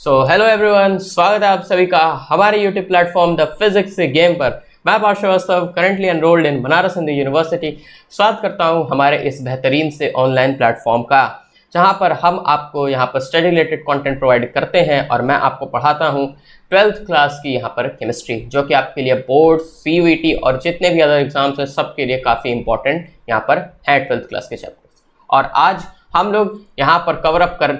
Hello everyone, स्वागत है आप सभी का हमारे YouTube platform the physics game पर। मैं Parth Srivastava currently enrolled in Banaras Hindu University स्वागत करता हूं हमारे इस बेहतरीन से ऑनलाइन प्लेटफॉर्म का, जहां पर हम आपको यहां पर स्टडी रिलेटेड कंटेंट प्रोवाइड करते हैं और मैं आपको पढ़ाता हूं 12th क्लास की यहां पर केमिस्ट्री, जो कि आपके लिए बोर्ड, सीयूईटी और जितने भी अदर एग्जाम्स हैं सबके लिए काफ़ी इंपॉर्टेंट यहाँ पर है 12th क्लास के चैप्टर्स। और आज हम लोग यहाँ पर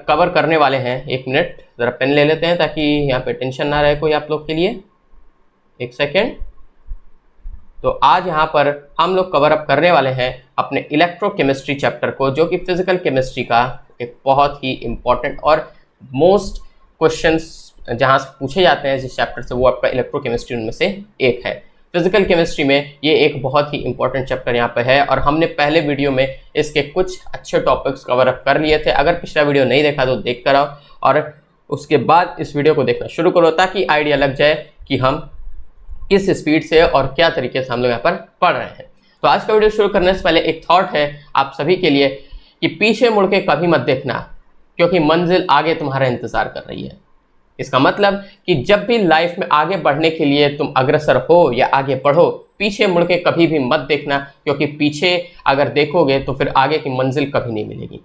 कवर करने वाले हैं। एक मिनट, ज़रा पेन ले लेते हैं ताकि यहाँ पे टेंशन ना रहे कोई आप लोग के लिए। एक सेकेंड। तो आज यहाँ पर हम लोग कवर अप करने वाले हैं अपने इलेक्ट्रोकेमिस्ट्री चैप्टर को, जो कि फिजिकल केमिस्ट्री का एक बहुत ही इम्पॉर्टेंट और मोस्ट क्वेश्चंस जहाँ से पूछे जाते हैं जिस चैप्टर से, वो आपका इलेक्ट्रोकेमिस्ट्री उनमें से एक है। फिजिकल केमिस्ट्री में ये एक बहुत ही इंपॉर्टेंट चैप्टर यहाँ पे है और हमने पहले वीडियो में इसके कुछ अच्छे टॉपिक्स कवर अप कर लिए थे। अगर पिछला वीडियो नहीं देखा तो देख कर आओ और उसके बाद इस वीडियो को देखना शुरू करो, ताकि आइडिया लग जाए कि हम किस स्पीड से और क्या तरीके से हम लोग यहाँ पर पढ़ रहे हैं। तो आज का वीडियो शुरू करने से पहले एक थॉट है आप सभी के लिए कि पीछे मुड़ के कभी मत देखना, क्योंकि मंजिल आगे तुम्हारा इंतजार कर रही है। इसका मतलब कि जब भी लाइफ में आगे बढ़ने के लिए तुम अग्रसर हो या आगे बढ़ो, पीछे मुड़ के कभी भी मत देखना, क्योंकि पीछे अगर देखोगे तो फिर आगे की मंजिल कभी नहीं मिलेगी।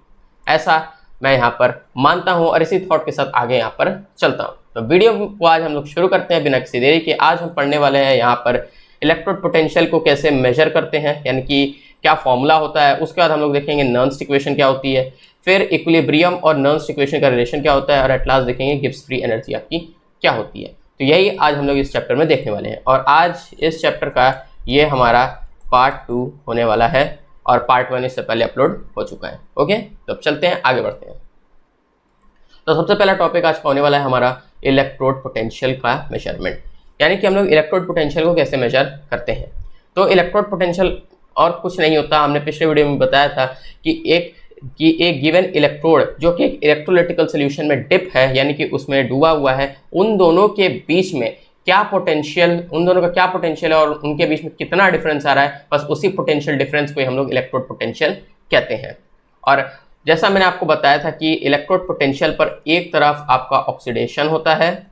ऐसा मैं यहाँ पर मानता हूँ और इसी थॉट के साथ आगे यहाँ पर चलता हूँ। तो वीडियो को आज हम लोग शुरू करते हैं बिना किसी देरी के। आज हम पढ़ने वाले हैं यहाँ पर इलेक्ट्रोड पोटेंशियल को कैसे मेजर करते हैं, यानी कि क्या फॉर्मूला होता है। उसके बाद हम लोग देखेंगे नर्न्स इक्वेशन क्या होती है, फिर इक्विलिब्रियम और नर्न्स इक्वेशन का रिलेशन क्या होता है, और एट लास्ट देखेंगे गिब्स फ्री एनर्जी आपकी क्या होती है। तो यही आज हम लोग इस चैप्टर में देखने वाले हैं और आज इस चैप्टर का ये हमारा पार्ट 2 होने वाला है और पार्ट 1 इससे पहले अपलोड हो चुका है। ओके, तो अब चलते हैं, आगे बढ़ते हैं। तो सबसे पहला टॉपिक आज का होने वाला है हमारा इलेक्ट्रोड पोटेंशियल का मेजरमेंट, यानी कि हम लोग इलेक्ट्रोड पोटेंशियल को कैसे मेजर करते हैं। तो इलेक्ट्रोड पोटेंशियल और कुछ नहीं होता, हमने पिछले वीडियो में बताया था कि एक गिवन इलेक्ट्रोड जो कि एक इलेक्ट्रोलिटिकल सोल्यूशन में डिप है, यानी कि उसमें डूबा हुआ है, उन दोनों के बीच में क्या पोटेंशियल, उन दोनों का क्या पोटेंशियल है और उनके बीच में कितना डिफरेंस आ रहा है, बस उसी पोटेंशियल डिफरेंस को हम लोग इलेक्ट्रोड पोटेंशियल कहते हैं। और जैसा मैंने आपको बताया था कि इलेक्ट्रोड पोटेंशियल पर एक तरफ आपका ऑक्सीडेशन होता है,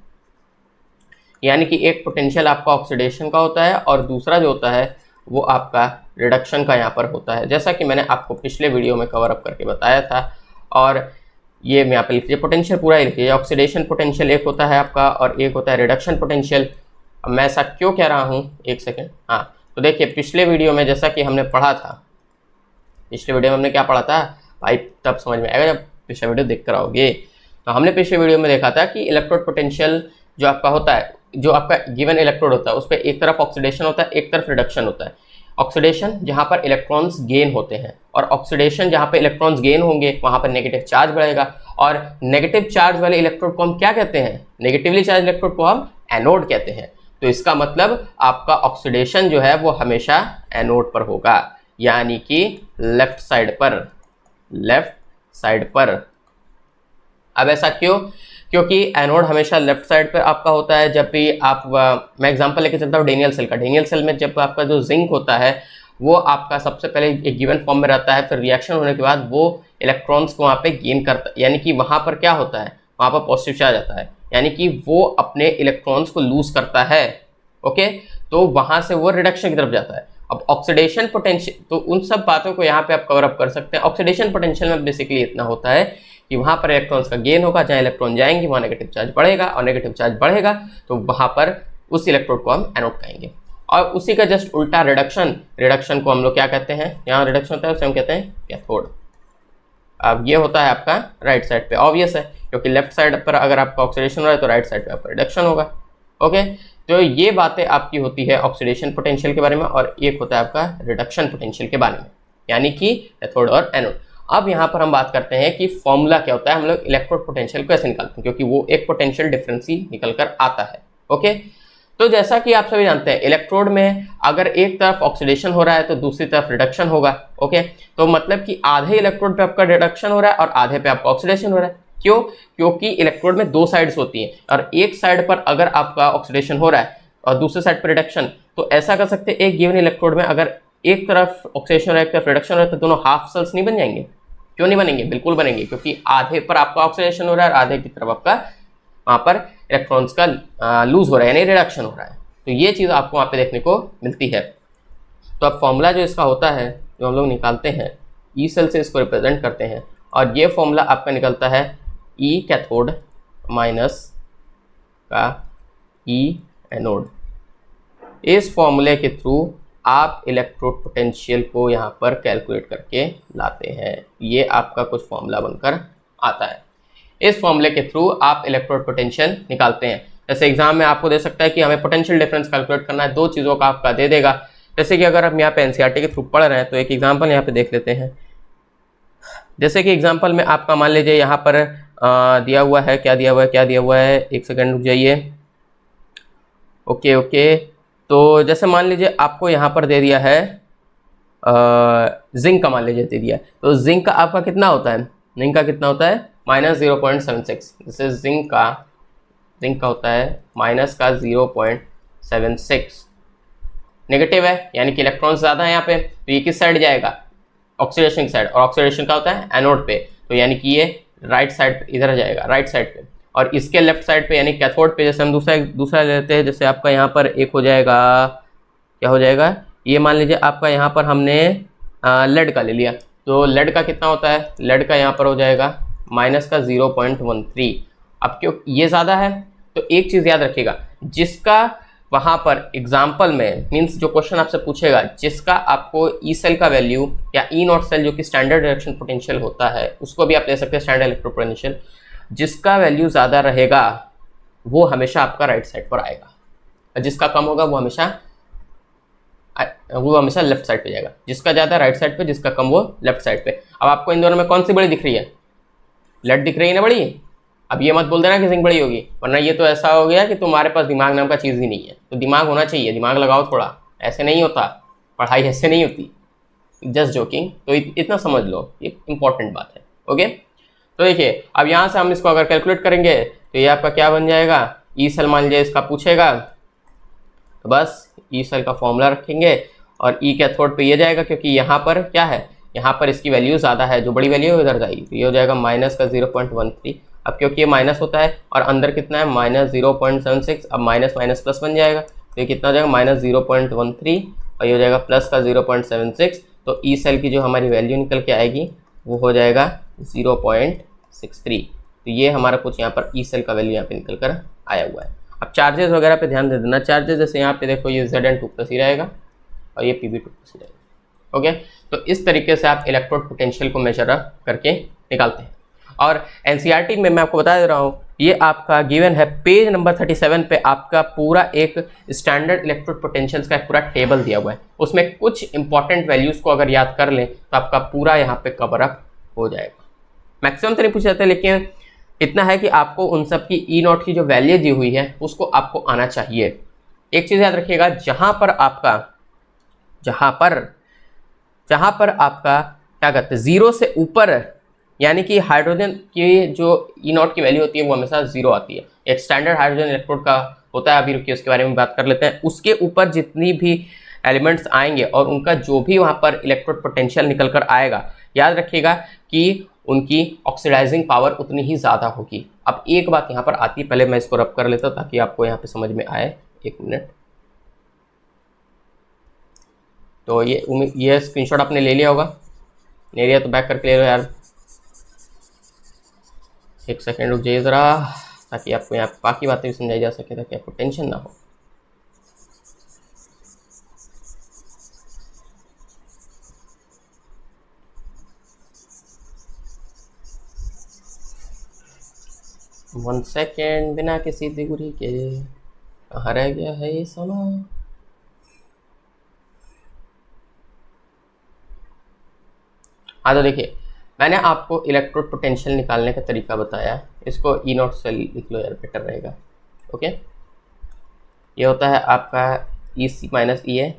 यानी कि एक पोटेंशियल आपका ऑक्सीडेशन का होता है और दूसरा जो होता है वो आपका रिडक्शन का यहाँ पर होता है, जैसा कि मैंने आपको पिछले वीडियो में कवर अप करके बताया था। और ये मैं यहाँ पे लिख लीजिए, पोटेंशियल पूरा ही लिखिए। ऑक्सीडेशन पोटेंशियल एक होता है आपका और एक होता है रिडक्शन पोटेंशियल। अब मैं ऐसा क्यों कह रहा हूँ, एक सेकेंड। हाँ, तो देखिए पिछले वीडियो में जैसा कि हमने पढ़ा था, पिछले वीडियो में हमने क्या पढ़ा था भाई, तब समझ में आएगा जब पिछले वीडियो देख कर आओगे। तो हमने पिछले वीडियो में देखा था कि इलेक्ट्रोड पोटेंशियल जो आपका होता है, जो आपका गिवन इलेक्ट्रोड होता है, उस पर एक तरफ ऑक्सीडेशन होता है, एक तरफ रिडक्शन होता है। ऑक्सीडेशन जहाँ पर इलेक्ट्रॉन्स गेन होते हैं और ऑक्सीडेशन जहाँ पर इलेक्ट्रॉन्स गेन होंगे वहाँ पर नेगेटिव चार्ज बढ़ेगा, और नेगेटिव चार्ज वाले इलेक्ट्रोड को हम क्या कहते हैं, नेगेटिवली चार्ज इलेक्ट्रोड को हम एनोड कहते हैं। तो इसका मतलब आपका ऑक्सीडेशन जो है वो हमेशा एनोड पर होगा, यानी कि लेफ्ट साइड पर। अब ऐसा क्यों? क्योंकि एनोड हमेशा लेफ्ट साइड पर आपका होता है। जब भी आप मैं एग्जांपल लेके चलता हूँ डेनियल सेल का। डेनियल सेल में जब आपका जो जिंक होता है वो आपका सबसे पहले एक गिवन फॉर्म में रहता है, फिर रिएक्शन होने के बाद वो इलेक्ट्रॉन्स को वहाँ पे गेन करता है, यानी कि वहाँ पर क्या होता है, वहाँ पर पॉजिटिव चार्ज आता है, यानी कि वो अपने इलेक्ट्रॉन्स को लूज करता है। ओके, तो वहाँ से वो रिडक्शन की तरफ जाता है। अब ऑक्सीडेशन पोटेंशियल, तो उन सब बातों को यहाँ पे आप कवर अप कर सकते हैं। ऑक्सीडेशन पोटेंशियल में बेसिकली इतना होता है कि वहाँ पर इलेक्ट्रॉन्स का गेन होगा, जहाँ इलेक्ट्रॉन जाएंगे वहाँ नेगेटिव चार्ज बढ़ेगा, और नेगेटिव चार्ज बढ़ेगा तो वहाँ पर उस इलेक्ट्रोड को हम एनोड कहेंगे। और उसी का जस्ट उल्टा रिडक्शन को हम लोग क्या कहते हैं, यहाँ रिडक्शन होता है उसे हम कहते हैं कैथोड। अब ये होता है आपका राइट साइड पे, ऑब्वियस है, क्योंकि लेफ्ट साइड पर अगर आपका ऑक्सीडेशन हो रहा है तो राइट साइड पे आपका रिडक्शन होगा। ओके, तो ये बातें आपकी होती है ऑक्सीडेशन पोटेंशियल के बारे में, और एक होता है आपका रिडक्शन पोटेंशियल के बारे में, यानी कि कैथोड और एनोड। अब यहाँ पर हम बात करते हैं कि फॉर्मूला क्या होता है, हम लोग इलेक्ट्रोड पोटेंशियल कैसे निकालते हैं, क्योंकि वो एक पोटेंशियल डिफरेंस ही निकल कर आता है। ओके, तो जैसा कि आप सभी जानते हैं इलेक्ट्रोड में अगर एक तरफ ऑक्सीडेशन हो रहा है तो दूसरी तरफ रिडक्शन होगा। ओके, तो मतलब कि आधे इलेक्ट्रोड पे आपका रिडक्शन हो रहा है और आधे पे आपका ऑक्सीडेशन हो रहा है। क्यों? क्योंकि इलेक्ट्रोड में दो साइड्स होती हैं और एक साइड पर अगर आपका ऑक्सीडेशन हो रहा है और दूसरे साइड पर रिडक्शन, तो ऐसा कर सकते हैं एक गिवन इलेक्ट्रोड में अगर एक तरफ ऑक्सीडेशन हो रहा है एक तरफ रिडक्शन हो रहा है तो दोनों हाफ सेल्स नहीं बन जाएंगे? क्यों नहीं बनेंगे? बिल्कुल बनेंगे, क्योंकि आधे पर आपका ऑक्सीडेशन हो रहा है और आधे की तरफ आपका वहाँ पर इलेक्ट्रॉन्स का लूज हो रहा है यानी रिडक्शन हो रहा है। तो ये चीज़ आपको वहाँ पे देखने को मिलती है। तो अब फॉर्मूला जो इसका होता है जो हम लोग निकालते हैं, ई सेल से इसको रिप्रेजेंट करते हैं, और ये फॉर्मूला आपका निकलता है ई कैथोड माइनस का ई एनोड। इस फॉर्मूले के थ्रू आप इलेक्ट्रोड पोटेंशियल को यहाँ पर कैलकुलेट करके लाते हैं। ये आपका कुछ फॉर्मूला बनकर आता है। इस फॉर्मूले के थ्रू आप इलेक्ट्रोड पोटेंशियल निकालते हैं। जैसे एग्जाम में आपको दे सकता है कि हमें पोटेंशियल डिफरेंस कैलकुलेट करना है, दो चीज़ों का आपका दे देगा। जैसे कि अगर हम यहाँ पे एनसीईआरटी के थ्रू पढ़ रहे हैं तो एक एग्जाम्पल यहाँ पे देख लेते हैं। जैसे कि एग्जाम्पल में आपका मान लीजिए यहाँ पर दिया हुआ है, क्या दिया हुआ है, एक सेकेंड रुक जाइए। ओके, तो जैसे मान लीजिए आपको यहाँ पर दे दिया है जिंक का, मान लीजिए दे दिया है, तो जिंक का आपका कितना होता है, जिंक का कितना होता है -0.76। जैसे जिंक का होता है माइनस का 0.76, नेगेटिव है यानी कि इलेक्ट्रॉन्स ज़्यादा है यहाँ पे, तो ये किस साइड जाएगा, ऑक्सीडेशन की साइड, और ऑक्सीडेशन का होता है एनोड पे, तो यानी कि ये राइट साइड इधर जाएगा, राइट साइड पे। और इसके लेफ्ट साइड पे यानी कैथोड पे जैसे हम दूसरा लेते हैं, जैसे आपका यहाँ पर एक हो जाएगा, क्या हो जाएगा, ये मान लीजिए आपका यहाँ पर हमने लेड का ले लिया, तो लेड का कितना होता है, लेड का यहाँ पर हो जाएगा माइनस का 0.13। अब क्यों ये ज़्यादा है, तो एक चीज़ याद रखिएगा, जिसका वहाँ पर एग्जाम्पल में मीन्स जो क्वेश्चन आपसे पूछेगा, जिसका आपको ई सेल का वैल्यू या ई नॉट सेल जो कि स्टैंडर्ड रिडक्शन पोटेंशियल होता है, उसको भी आप ले सकते हैं स्टैंडर्ड इलेक्ट्रोड पोटेंशियल, जिसका वैल्यू ज़्यादा रहेगा वो हमेशा आपका राइट साइड पर आएगा, और जिसका कम होगा वो हमेशा लेफ्ट साइड पे जाएगा। जिसका ज़्यादा राइट साइड पे, जिसका कम वो लेफ्ट साइड पे। अब आपको इन दोनों में कौन सी बड़ी दिख रही है, लेड दिख रही है ना बड़ी। अब ये मत बोल देना कि जिंक बड़ी होगी, वरना ये तो ऐसा हो गया कि तुम्हारे पास दिमाग नाम का चीज़ ही नहीं है। तो दिमाग होना चाहिए, दिमाग लगाओ थोड़ा, ऐसे नहीं होता, पढ़ाई ऐसे नहीं होती, जस्ट जोकिंग। तो इतना समझ लो, ये इंपॉर्टेंट बात है। ओके, तो देखिए अब यहाँ से हम इसको अगर कैलकुलेट करेंगे तो ये आपका क्या बन जाएगा, ई सेल मान लीजिए इसका पूछेगा, तो बस ई सेल का फॉर्मूला रखेंगे और ई कैथोड पे ये जाएगा, क्योंकि यहाँ पर क्या है, यहाँ पर इसकी वैल्यू ज़्यादा है, जो बड़ी वैल्यू है उधर जाएगी, तो ये हो जाएगा माइनस का 0.13। अब क्योंकि ये माइनस होता है और अंदर कितना है -0.76, अब माइनस माइनस प्लस बन जाएगा, तो ये कितना हो जाएगा -0.13 और ये हो जाएगा प्लस का 0.76। तो ई सेल की जो हमारी वैल्यू निकल के आएगी वो हो जाएगा 0.63। तो ये हमारा कुछ यहाँ पर ई सेल का वैल्यू यहाँ पे निकल कर आया हुआ है। अब चार्जेस वगैरह पे ध्यान दे देना, चार्जेस जैसे यहाँ पे देखो ये Zn2+ ही रहेगा और ये Pb2+ ही रहेगा। ओके, तो इस तरीके से आप इलेक्ट्रोड पोटेंशियल को मेजर करके निकालते हैं। और एनसीईआरटी में मैं आपको बता दे रहा हूँ, ये आपका गिवन है पेज नंबर 37 पे, आपका पूरा एक स्टैंडर्ड इलेक्ट्रोड पोटेंशियल्स का एक पूरा टेबल दिया हुआ है। उसमें कुछ इंपॉर्टेंट वैल्यूज़ को अगर याद कर लें तो आपका पूरा यहाँ पे कवर अप हो जाएगा। मैक्सिमम तो नहीं पूछा जाता, लेकिन इतना है कि आपको उन सब की ई नॉट की जो वैल्यू दी हुई है उसको आपको आना चाहिए। एक चीज़ याद रखिएगा, जहाँ पर आपका क्या कहते हैं 0 से ऊपर, यानी कि हाइड्रोजन की जो ई नॉट की वैल्यू होती है वो हमेशा 0 आती है। एक स्टैंडर्ड हाइड्रोजन इलेक्ट्रोड का होता है, अभी रुकिए उसके बारे में बात कर लेते हैं। उसके ऊपर जितनी भी एलिमेंट्स आएंगे और उनका जो भी वहाँ पर इलेक्ट्रोड पोटेंशियल निकल कर आएगा, याद रखिएगा कि उनकी ऑक्सीडाइजिंग पावर उतनी ही ज़्यादा होगी। अब एक बात यहाँ पर आती है, पहले मैं इसको रब कर लेता हूँ ताकि आपको यहाँ पे समझ में आए। एक मिनट, तो ये स्क्रीनशॉट आपने ले लिया होगा, ले लिया तो बैक करके ले लो यार। एक सेकेंड रुक जाइए ज़रा, ताकि आपको यहाँ बाकी बातें भी समझाई जा सके, ताकि आपको टेंशन ना हो। वन सेकेंड, बिना किसी दिगुरी के कहाँ रह गया है ये समय। हाँ, तो देखिए मैंने आपको इलेक्ट्रोड पोटेंशियल निकालने का तरीका बताया, इसको ई नॉट से लिख लो यार, बेटर रहेगा। ओके, ये होता है आपका ई सी माइनस ई ए।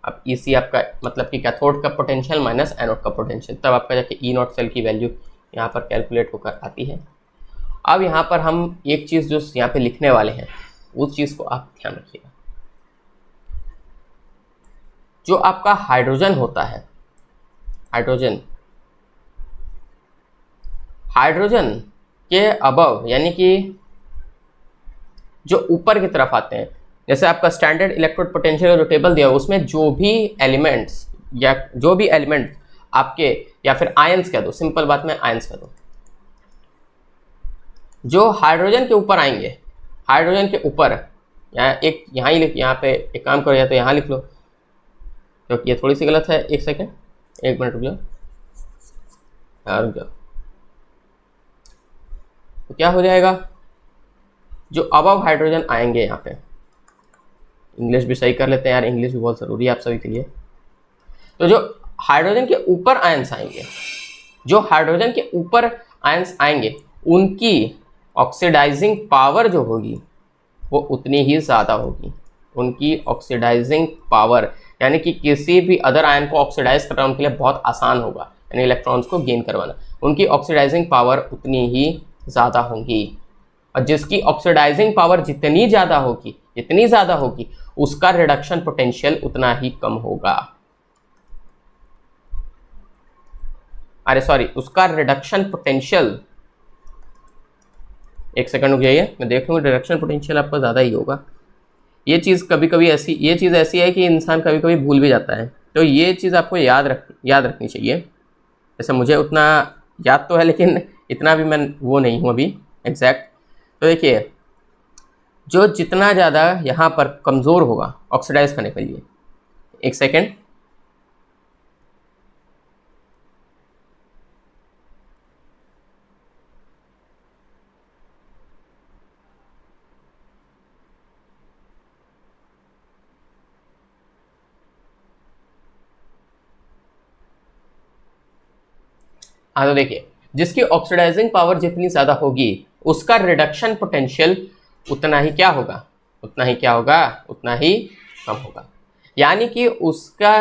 अब ई सी आपका मतलब कि कैथोड का पोटेंशियल माइनस एनोड का पोटेंशियल, तब आपका जाके ई नॉट सेल की वैल्यू यहाँ पर कैलकुलेट होकर आती है। अब यहाँ पर हम एक चीज़ जो यहाँ पे लिखने वाले हैं उस चीज़ को आप ध्यान रखिएगा। जो आपका हाइड्रोजन होता है, हाइड्रोजन के अबव यानी कि जो ऊपर की तरफ आते हैं, जैसे आपका स्टैंडर्ड इलेक्ट्रोड पोटेंशियल जो टेबल दिया है उसमें जो भी एलिमेंट्स या जो भी एलिमेंट्स आपके, या फिर आयंस कह दो, सिंपल बात में आयंस कह दो, जो हाइड्रोजन के ऊपर आएंगे, हाइड्रोजन के ऊपर, एक यहाँ ही लिख, यहाँ पे एक काम करो, या तो यहाँ लिख लो क्योंकि ये थोड़ी सी गलत है। एक सेकेंड, एक मिनट रुक जाओ, रुक जाओ। तो क्या हो जाएगा, जो अबव हाइड्रोजन आएंगे, यहाँ पे इंग्लिश भी सही कर लेते हैं यार, इंग्लिश भी बहुत ज़रूरी है आप सभी के लिए। तो जो हाइड्रोजन के ऊपर आयंस आएंगे, जो हाइड्रोजन के ऊपर आयंस आएंगे, उनकी ऑक्सीडाइजिंग पावर जो होगी वो उतनी ही ज़्यादा होगी। उनकी ऑक्सीडाइजिंग पावर, यानी कि किसी भी अदर आयन को ऑक्सीडाइज करना उनके लिए बहुत आसान होगा, यानी इलेक्ट्रॉन्स को गेन करवाना, उनकी ऑक्सीडाइजिंग पावर उतनी ही ज़्यादा होगी। और जिसकी ऑक्सीडाइजिंग पावर जितनी ज़्यादा होगी उसका रिडक्शन पोटेंशियल उतना ही कम होगा। अरे सॉरी, उसका रिडक्शन पोटेंशियल, एक सेकंड रुक जाइए, मैं देख लूँगा, रिडक्शन पोटेंशियल आपका ज़्यादा ही होगा। ये चीज़ कभी कभी ऐसी, ये चीज़ ऐसी है कि इंसान कभी कभी भूल भी जाता है, तो ये चीज़ आपको याद रखनी चाहिए। जैसे मुझे उतना याद तो है, लेकिन इतना भी मैं वो नहीं हूँ अभी एग्जैक्ट। तो देखिए, जो जितना ज़्यादा यहाँ पर कमज़ोर होगा ऑक्सीडाइज करने के लिए, एक सेकेंड, हाँ तो देखिए, जिसकी ऑक्सीडाइजिंग पावर जितनी ज़्यादा होगी उसका रिडक्शन पोटेंशियल उतना ही क्या होगा, उतना ही कम होगा। यानी कि उसका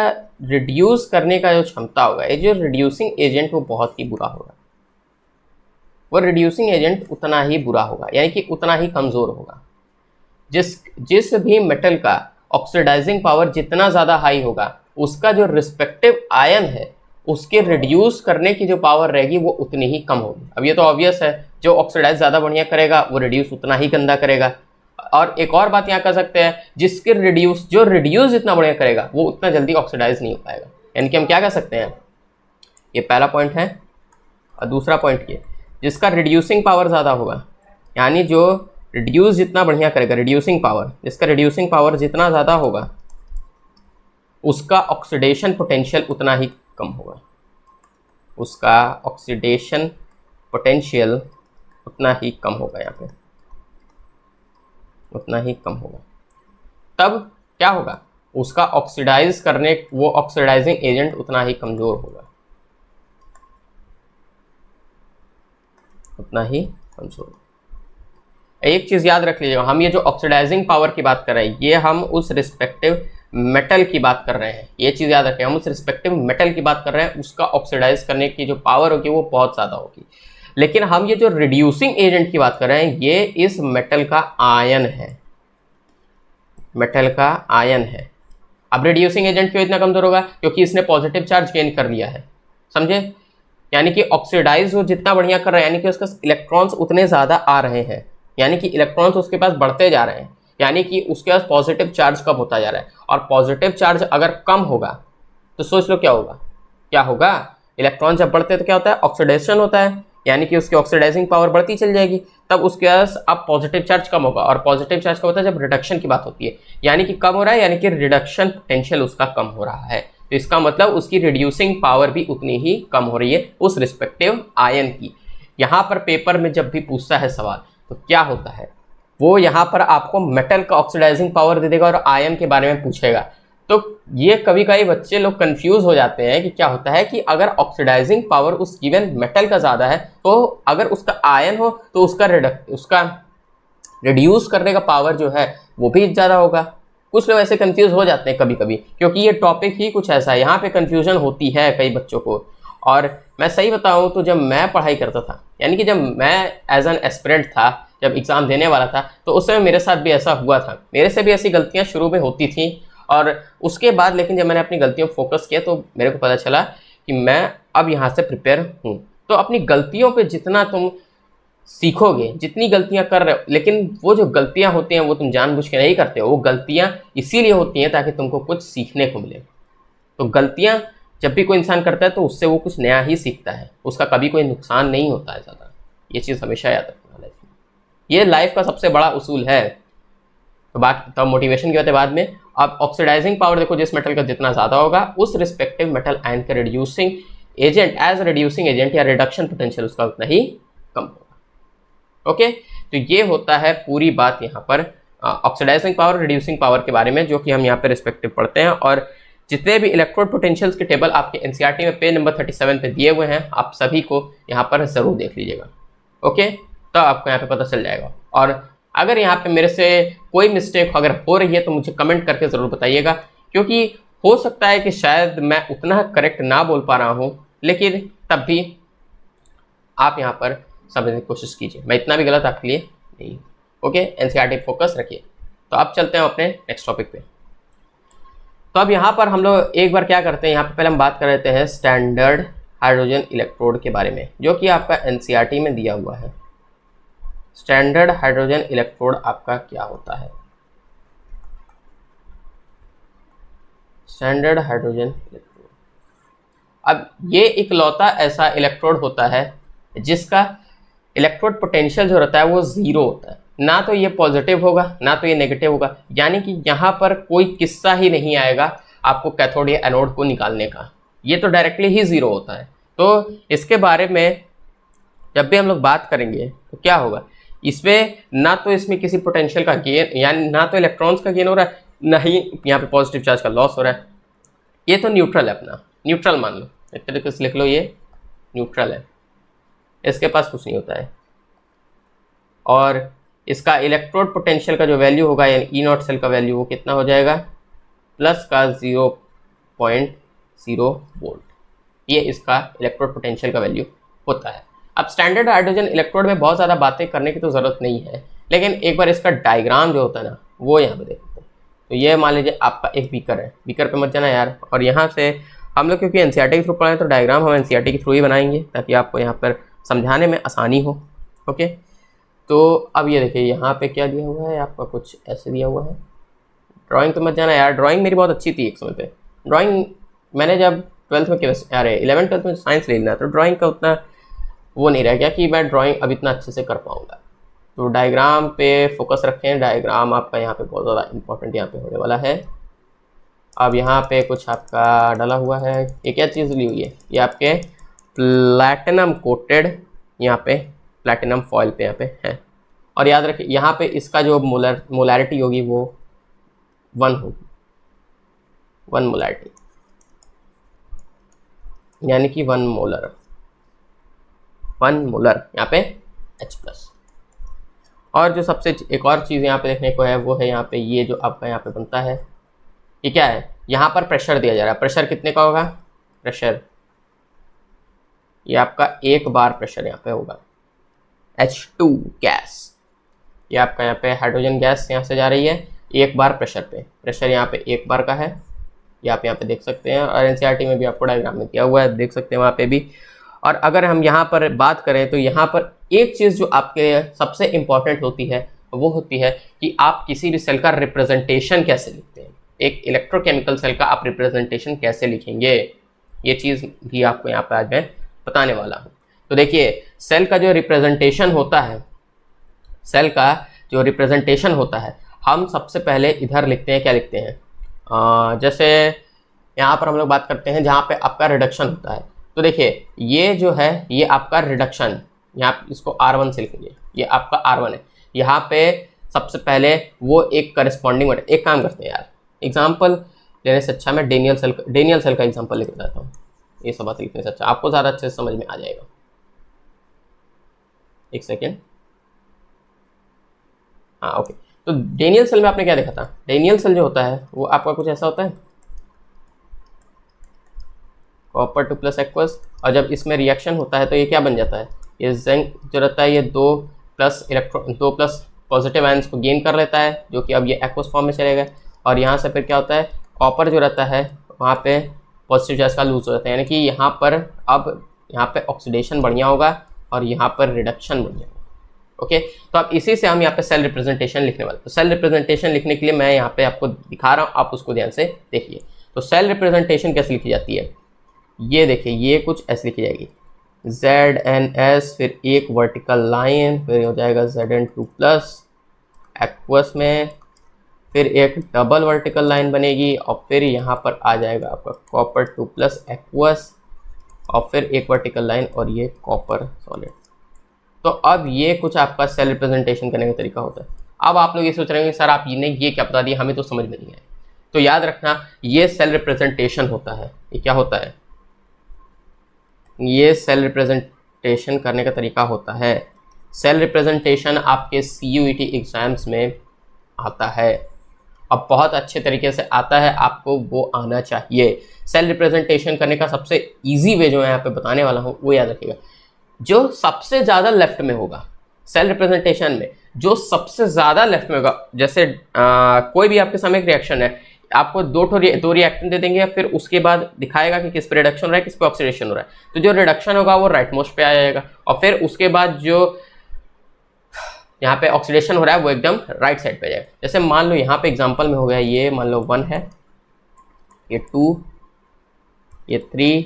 रिड्यूस करने का जो क्षमता होगा, ये जो रिड्यूसिंग एजेंट, वो बहुत ही बुरा होगा, वो रिड्यूसिंग एजेंट उतना ही बुरा होगा, यानी कि उतना ही कमज़ोर होगा। जिस भी मेटल का ऑक्सीडाइजिंग पावर जितना ज़्यादा हाई होगा, उसका जो रिस्पेक्टिव आयन है उसके रिड्यूस करने की जो पावर रहेगी वो उतनी ही कम होगी। अब ये तो ऑब्वियस है, जो ऑक्सीडाइज ज़्यादा बढ़िया करेगा वो रिड्यूस उतना ही गंदा करेगा। और एक और बात यहाँ कर सकते हैं, जिसके जो रिड्यूस जितना बढ़िया करेगा वो उतना जल्दी ऑक्सीडाइज नहीं हो पाएगा। यानी कि हम क्या कर सकते हैं, ये पहला पॉइंट है। और दूसरा पॉइंट ये, जिसका रिड्यूसिंग पावर ज़्यादा होगा, यानी जो रिड्यूस जितना बढ़िया करेगा, रिड्यूसिंग पावर, जिसका रिड्यूसिंग पावर जितना ज़्यादा होगा उसका ऑक्सीडेशन पोटेंशियल उतना ही कम होगा, उसका ऑक्सीडेशन पोटेंशियल उतना ही कम होगा, यहाँ पे उतना ही कम होगा। तब क्या होगा, उसका ऑक्सीडाइज करने, वो ऑक्सीडाइजिंग एजेंट उतना ही कमज़ोर होगा, उतना ही कमज़ोर। एक चीज़ याद रख लीजिएगा, हम ये जो ऑक्सीडाइजिंग पावर की बात कर रहे हैं, ये हम उस रिस्पेक्टिव मेटल की बात कर रहे हैं। ये चीज़ याद रखें, हम उस रिस्पेक्टिव मेटल की बात कर रहे हैं, उसका ऑक्सीडाइज करने की जो पावर होगी वो बहुत ज़्यादा होगी। लेकिन हम ये जो रिड्यूसिंग एजेंट की बात कर रहे हैं, ये इस मेटल का आयन है, मेटल का आयन है। अब रिड्यूसिंग एजेंट क्यों इतना कमज़ोर होगा, क्योंकि इसने पॉजिटिव चार्ज गेन कर लिया है, समझे। यानी कि ऑक्सीडाइज वो जितना बढ़िया कर रहा है, यानी कि उसका इलेक्ट्रॉन्स उतने ज़्यादा आ रहे हैं, यानी कि इलेक्ट्रॉन्स उसके पास बढ़ते जा रहे हैं, यानी कि उसके पास पॉजिटिव चार्ज कम होता जा रहा है। और पॉजिटिव चार्ज अगर कम होगा तो सोच लो क्या होगा, इलेक्ट्रॉन जब बढ़ते हैं तो क्या होता है, ऑक्सीडेशन होता है, यानी कि उसकी ऑक्सीडाइजिंग पावर बढ़ती चल जाएगी। तब उसके पास अब पॉजिटिव चार्ज कम होगा, और पॉजिटिव चार्ज कब होता है, जब रिडक्शन की बात होती है, यानी कि कम हो रहा है, यानी कि रिडक्शन पोटेंशियल उसका कम हो रहा है। तो इसका मतलब उसकी रिड्यूसिंग पावर भी उतनी ही कम हो रही है उस रिस्पेक्टिव आयन की। यहाँ पर पेपर में जब भी पूछता है सवाल तो क्या होता है, वो यहाँ पर आपको मेटल का ऑक्सीडाइजिंग पावर दे देगा और आयन के बारे में पूछेगा। तो ये कभी कभी बच्चे लोग कंफ्यूज हो जाते हैं कि क्या होता है कि अगर ऑक्सीडाइजिंग पावर उस गिवन मेटल का ज़्यादा है, तो अगर उसका आयन हो तो उसका रिड्यूस करने का पावर जो है वो भी ज़्यादा होगा। कुछ लोग ऐसे कंफ्यूज हो जाते हैं कभी कभी, क्योंकि ये टॉपिक ही कुछ ऐसा है, यहाँ पे कंफ्यूजन होती है कई बच्चों को। और मैं सही बताऊँ तो जब मैं पढ़ाई करता था, यानी कि जब मैं एज एन एस्पिरेंट था, जब एग्ज़ाम देने वाला था, तो उस समय मेरे साथ भी ऐसा हुआ था, मेरे से भी ऐसी गलतियाँ शुरू में होती थी। और उसके बाद लेकिन जब मैंने अपनी गलतियों पर फोकस किया तो मेरे को पता चला कि मैं अब यहाँ से प्रिपेयर हूँ। तो अपनी गलतियों पे जितना तुम सीखोगे, जितनी गलतियां कर रहे हो, लेकिन वो जो गलतियां होती हैं वो तुम जानबूझ के नहीं करते हो, वो गलतियां इसीलिए होती हैं ताकि तुमको कुछ सीखने को मिले। तो गलतियां जब भी कोई इंसान करता है तो उससे वो कुछ नया ही सीखता है, उसका कभी कोई नुकसान नहीं होता है ज़्यादा। ये चीज़ हमेशा याद रखना लाइफ में, ये लाइफ का सबसे बड़ा उसूल है। तो बाकी तो मोटिवेशन की बात है बाद में। अब ऑक्सीडाइजिंग पावर देखो, जिस मेटल का जितना ज़्यादा होगा उस रिस्पेक्टिव मेटल आयन के reducing agent as reducing agent या रिडक्शन पोटेंशियल उसका उतना ही कम होगा। ओके, तो ये होता है पूरी बात यहाँ पर ऑक्सीडाइजिंग पावर रिड्यूसिंग पावर के बारे में, जो कि हम यहाँ पे रिस्पेक्टिव पढ़ते हैं। और जितने भी इलेक्ट्रोड पोटेंशियल्स के टेबल आपके एनसीईआरटी में पेज नंबर 37 पे दिए हुए हैं, आप सभी को यहाँ पर ज़रूर देख लीजिएगा। ओके, तो आपको यहाँ पे पता चल जाएगा। और अगर यहाँ पे मेरे से कोई मिस्टेक अगर हो रही है तो मुझे कमेंट करके ज़रूर बताइएगा, क्योंकि हो सकता है कि शायद मैं उतना करेक्ट ना बोल पा रहा हूँ, लेकिन तब भी आप यहाँ पर समझने की कोशिश कीजिए, मैं इतना भी गलत आपके लिए नहीं। ओके, एनसीईआरटी फोकस रखिए। तो अब चलते हैं अपने नेक्स्ट टॉपिक पे। तो अब यहाँ पर हम लोग एक बार क्या करते हैं, यहाँ पे पहले हम बात कर लेते हैं स्टैंडर्ड हाइड्रोजन इलेक्ट्रोड के बारे में, जो कि आपका एनसीईआरटी में दिया हुआ है। स्टैंडर्ड हाइड्रोजन इलेक्ट्रोड आपका क्या होता है? स्टैंडर्ड हाइड्रोजन इलेक्ट्रोड, अब ये इकलौता ऐसा इलेक्ट्रोड होता है जिसका इलेक्ट्रोड पोटेंशियल जो रहता है वो ज़ीरो होता है। ना तो ये पॉजिटिव होगा ना तो ये नेगेटिव होगा, यानी कि यहाँ पर कोई किस्सा ही नहीं आएगा आपको कैथोड या एनोड को निकालने का, ये तो डायरेक्टली ही ज़ीरो होता है। तो इसके बारे में जब भी हम लोग बात करेंगे तो क्या होगा, इसमें ना तो इसमें किसी पोटेंशियल का गेन, यानी ना तो इलेक्ट्रॉन्स का गेन हो रहा है, ना ही यहाँ पे पॉजिटिव चार्ज का लॉस हो रहा है। ये तो न्यूट्रल है, अपना न्यूट्रल मान लो, एक तरीके से लिख लो, ये न्यूट्रल है, इसके पास कुछ नहीं होता है। और इसका इलेक्ट्रोड पोटेंशियल का जो वैल्यू होगा, यानी ई नॉट सेल का वैल्यू, वो कितना हो जाएगा, प्लस का 0.0 वोल्ट। ये इसका इलेक्ट्रोड पोटेंशियल का वैल्यू होता है। अब स्टैंडर्ड हाइड्रोजन इलेक्ट्रोड में बहुत ज़्यादा बातें करने की तो ज़रूरत नहीं है, लेकिन एक बार इसका डायग्राम जो होता है ना, वो यहाँ पे देखते हैं। तो ये मान लीजिए आपका एक बीकर है, बीकर पे मत जाना यार, और यहाँ से हम लोग क्योंकि एनसीईआरटी के थ्रू पढ़े तो डायग्राम हम एनसीईआरटी के थ्रू ही बनाएंगे ताकि आपको यहाँ पर समझाने में आसानी हो। ओके, तो अब ये देखिए यहाँ पे क्या दिया हुआ है आपका, कुछ ऐसे दिया हुआ है। ड्राइंग तो मत जाना यार, ड्राइंग मेरी बहुत अच्छी थी एक समय पे। ड्राइंग मैंने जब 12th में अरे 11th 12th में साइंस ले लेना, तो ड्राइंग का उतना वो नहीं रह गया कि मैं ड्राइंग अब इतना अच्छे से कर पाऊँगा। तो डायग्राम पे फोकस रखें, डायग्राम आपका यहाँ पे बहुत ज़्यादा इंपॉर्टेंट यहाँ पे होने वाला है। अब यहाँ पे कुछ आपका डला हुआ है, ये क्या चीज़ ली हुई है, ये आपके प्लैटिनम कोटेड यहाँ पे प्लैटिनम फॉयल पे यहाँ पे है। और याद रखिए यहाँ पे इसका जो मोलैरिटी होगी वो 1 होगी, 1 मोलैरिटी, यानी कि 1 मोलर यहाँ पे H+। और जो सबसे एक और चीज़ यहाँ पे देखने को है वो है यहाँ पे ये जो आपका यहाँ पे बनता है, ये क्या है, यहाँ पर प्रेशर दिया जा रहा है। प्रेशर कितने का होगा, प्रेशर ये आपका 1 बार प्रेशर यहाँ पे होगा, H2 गैस, ये आपका यहाँ पे हाइड्रोजन गैस यहाँ से जा रही है 1 बार प्रेशर पे। प्रेशर यहाँ पे 1 बार का है, ये आप यहाँ पे देख सकते हैं, और एनसीईआरटी में भी आपको डायग्राम में दिया हुआ है, देख सकते हैं वहाँ पे भी। और अगर हम यहाँ पर बात करें तो यहाँ पर एक चीज़ जो आपके सबसे इम्पॉर्टेंट होती है वो होती है कि आप किसी भी सेल का रिप्रेजेंटेशन कैसे लिखते हैं। एक इलेक्ट्रोकेमिकल सेल का आप रिप्रेजेंटेशन कैसे लिखेंगे, ये चीज़ भी आपको यहाँ पर आज मैं बताने वाला हूँ। तो देखिए सेल का जो रिप्रेजेंटेशन होता है, सेल का जो रिप्रेजेंटेशन होता है, हम सबसे पहले इधर लिखते हैं, क्या लिखते हैं, जैसे यहाँ पर हम लोग बात करते हैं जहाँ पे आपका रिडक्शन होता है। तो देखिए ये जो है ये आपका रिडक्शन, यहाँ इसको R1 से लिखेंगे, ये आपका R1 है। यहाँ पे सबसे पहले वो एक करस्पॉन्डिंग, एक काम करते हैं यार, एग्जाम्पल लेने से अच्छा मैं डेनियल सेल का एग्जाम्पल लेके जाता हूँ, ये सब बात लिखने से अच्छा आपको ज़्यादा अच्छे से समझ में आ जाएगा। एक सेकेंड, हाँ ओके। तो डेनियल सेल में आपने क्या देखा था, डेनियल सेल जो होता है वो आपका कुछ ऐसा होता है, कॉपर 2+ एक्वस, और जब इसमें रिएक्शन होता है तो ये क्या बन जाता है, ये जिंक जो रहता है ये 2+ पॉजिटिव आयंस को गेन कर लेता है, जो कि अब ये एक्वस फॉर्म में चलेगा। और यहाँ से फिर क्या होता है, कॉपर जो रहता है वहाँ पे पॉजिटिव चार्ज का लूज हो जाता है, यानी कि यहाँ पर अब यहाँ पे ऑक्सीडेशन बढ़िया होगा और यहाँ पर रिडक्शन बढ़िया होगा। ओके, तो अब इसी से हम यहाँ पे सेल रिप्रेजेंटेशन लिखने वाले। तो सेल रिप्रेजेंटेशन लिखने के लिए मैं यहाँ पे आपको दिखा रहा हूँ, आप उसको ध्यान से देखिए। तो सेल रिप्रेजेंटेशन कैसे लिखी जाती है, ये देखिए, ये कुछ ऐसे लिखी जाएगी, ZNS, फिर एक वर्टिकल लाइन, फिर हो जाएगा ZN2 प्लस एक्वस में, फिर एक डबल वर्टिकल लाइन बनेगी, और फिर यहाँ पर आ जाएगा आपका कॉपर 2 प्लस एक्वस, और फिर एक वर्टिकल लाइन, और ये कॉपर सॉलिड। तो अब ये कुछ आपका सेल रिप्रेजेंटेशन करने का तरीका होता है। अब आप लोग ये सोच रहे हैं सर आप ये क्या बता दिया, हमें तो समझ में नहीं आया। तो याद रखना, ये सेल रिप्रेजेंटेशन होता है। ये क्या होता है, ये सेल रिप्रेजेंटेशन करने का तरीका होता है। सेल रिप्रेजेंटेशन आपके CUET एग्जाम्स में आता है, अब बहुत अच्छे तरीके से आता है, आपको वो आना चाहिए। सेल रिप्रेजेंटेशन करने का सबसे इजी वे जो मैं यहाँ पे बताने वाला हूँ वो याद रखिएगा, जो सबसे ज़्यादा लेफ्ट में होगा सेल रिप्रेजेंटेशन में, जो सबसे ज़्यादा लेफ्ट में होगा, जैसे कोई भी आपके सामने एक रिएक्शन है, आपको दो रिएक्टेंट दे देंगे, फिर उसके बाद दिखाएगा कि किस पे रिडक्शन हो रहा है, किस पे ऑक्सीडेशन हो रहा है। तो जो रिडक्शन होगा वो राइट मोस्ट पे आ जाएगा, और फिर उसके बाद जो यहाँ पे ऑक्सीडेशन हो रहा है वो एकदम राइट साइड पे जाएगा। जैसे मान लो यहाँ पे एग्जांपल में हो गया, ये मान लो 1 है, ये 2, ये 3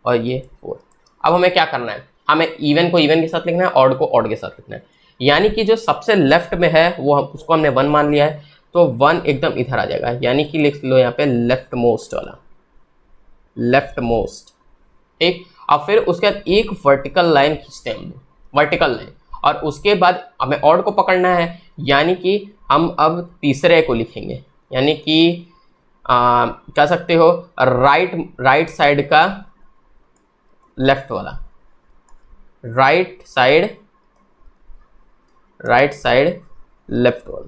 और ये 4। अब हमें क्या करना है, हमें इवन को इवन के साथ लिखना है, ऑड को ऑड के साथ लिखना है। यानी कि जो सबसे लेफ्ट में है वो उसको हमने 1 मान लिया है, तो 1 एकदम इधर आ जाएगा, यानी कि लिख लो यहाँ पे लेफ्ट मोस्ट वाला, लेफ्ट मोस्ट। ठीक, और फिर उसके बाद एक वर्टिकल लाइन खींचते हैं हम, वर्टिकल लाइन, और उसके बाद हमें ऑड को पकड़ना है, यानी कि हम अब तीसरे को लिखेंगे, यानी कि कह सकते हो राइट साइड का लेफ्ट वाला, राइट साइड लेफ्ट वाला,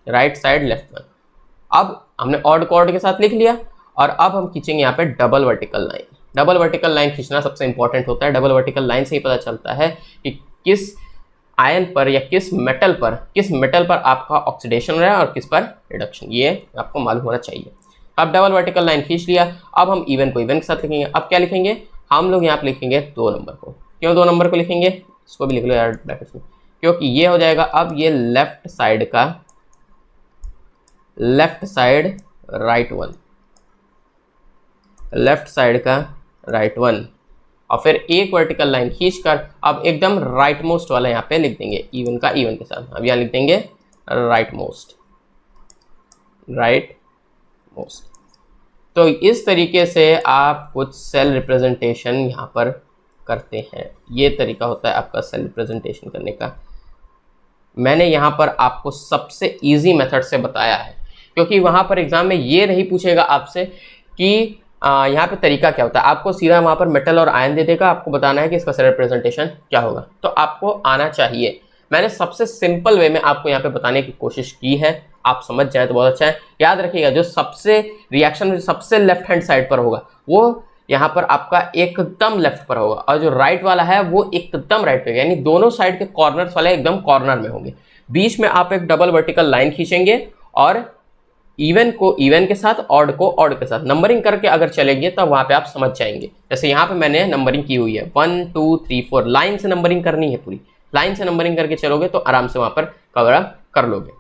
राइट साइड लेफ्ट वाला। अब हमने ऑड को ऑड के साथ लिख लिया, और अब हम खींचेंगे यहाँ पे double vertical line. Double vertical line खींचना सबसे इंपॉर्टेंट होता है। डबल वर्टिकल लाइन से ही पता चलता है कि किस आयन पर या किस मेटल पर आपका ऑक्सीडेशन हो रहा है और किस पर रिडक्शन, ये आपको मालूम होना चाहिए। अब डबल वर्टिकल लाइन खींच लिया, अब हम इवन को इवन के साथ लिखेंगे। अब क्या लिखेंगे हम लोग, यहाँ पे लिखेंगे 2 नंबर को। क्यों 2 नंबर को लिखेंगे, इसको भी लिख लो यार ब्रैकेट्स में, क्योंकि ये हो जाएगा अब ये left side right one, left side का राइट वन, और फिर एक वर्टिकल लाइन खींचकर अब एकदम राइट मोस्ट वाला यहाँ पे लिख देंगे, इवन का इवन के साथ। अब यहाँ लिख देंगे राइट मोस्ट। तो इस तरीके से आप कुछ सेल रिप्रेजेंटेशन यहाँ पर करते हैं। ये तरीका होता है आपका सेल रिप्रेजेंटेशन करने का। मैंने यहाँ पर आपको सबसे इजी मेथड से बताया है, क्योंकि वहाँ पर एग्जाम में ये नहीं पूछेगा आपसे कि यहाँ पे तरीका क्या होता है। आपको सीधा वहाँ पर मेटल और आयन दे देगा, आपको बताना है कि इसका सेल रिप्रेजेंटेशन क्या होगा, तो आपको आना चाहिए। मैंने सबसे सिंपल वे में आपको यहाँ पे बताने की कोशिश की है, आप समझ जाए तो बहुत अच्छा है। याद रखिएगा, जो सबसे रिएक्शन में सबसे लेफ्ट हैंड साइड पर होगा वो यहाँ पर आपका एकदम लेफ्ट पर होगा, और जो राइट वाला है वो एकदम राइट पे, यानी दोनों साइड के कॉर्नर्स वाले एकदम कॉर्नर में होंगे। बीच में आप एक डबल वर्टिकल लाइन खींचेंगे, और इवन को इवन के साथ, ऑड को ऑड के साथ नंबरिंग करके अगर चलेंगे तब वहाँ पे आप समझ जाएंगे। जैसे यहाँ पे मैंने नंबरिंग की हुई है 1 2 3 4, लाइन से नंबरिंग करनी है, पूरी लाइन से नंबरिंग करके चलोगे तो आराम से वहाँ पर कवर अप कर लोगे।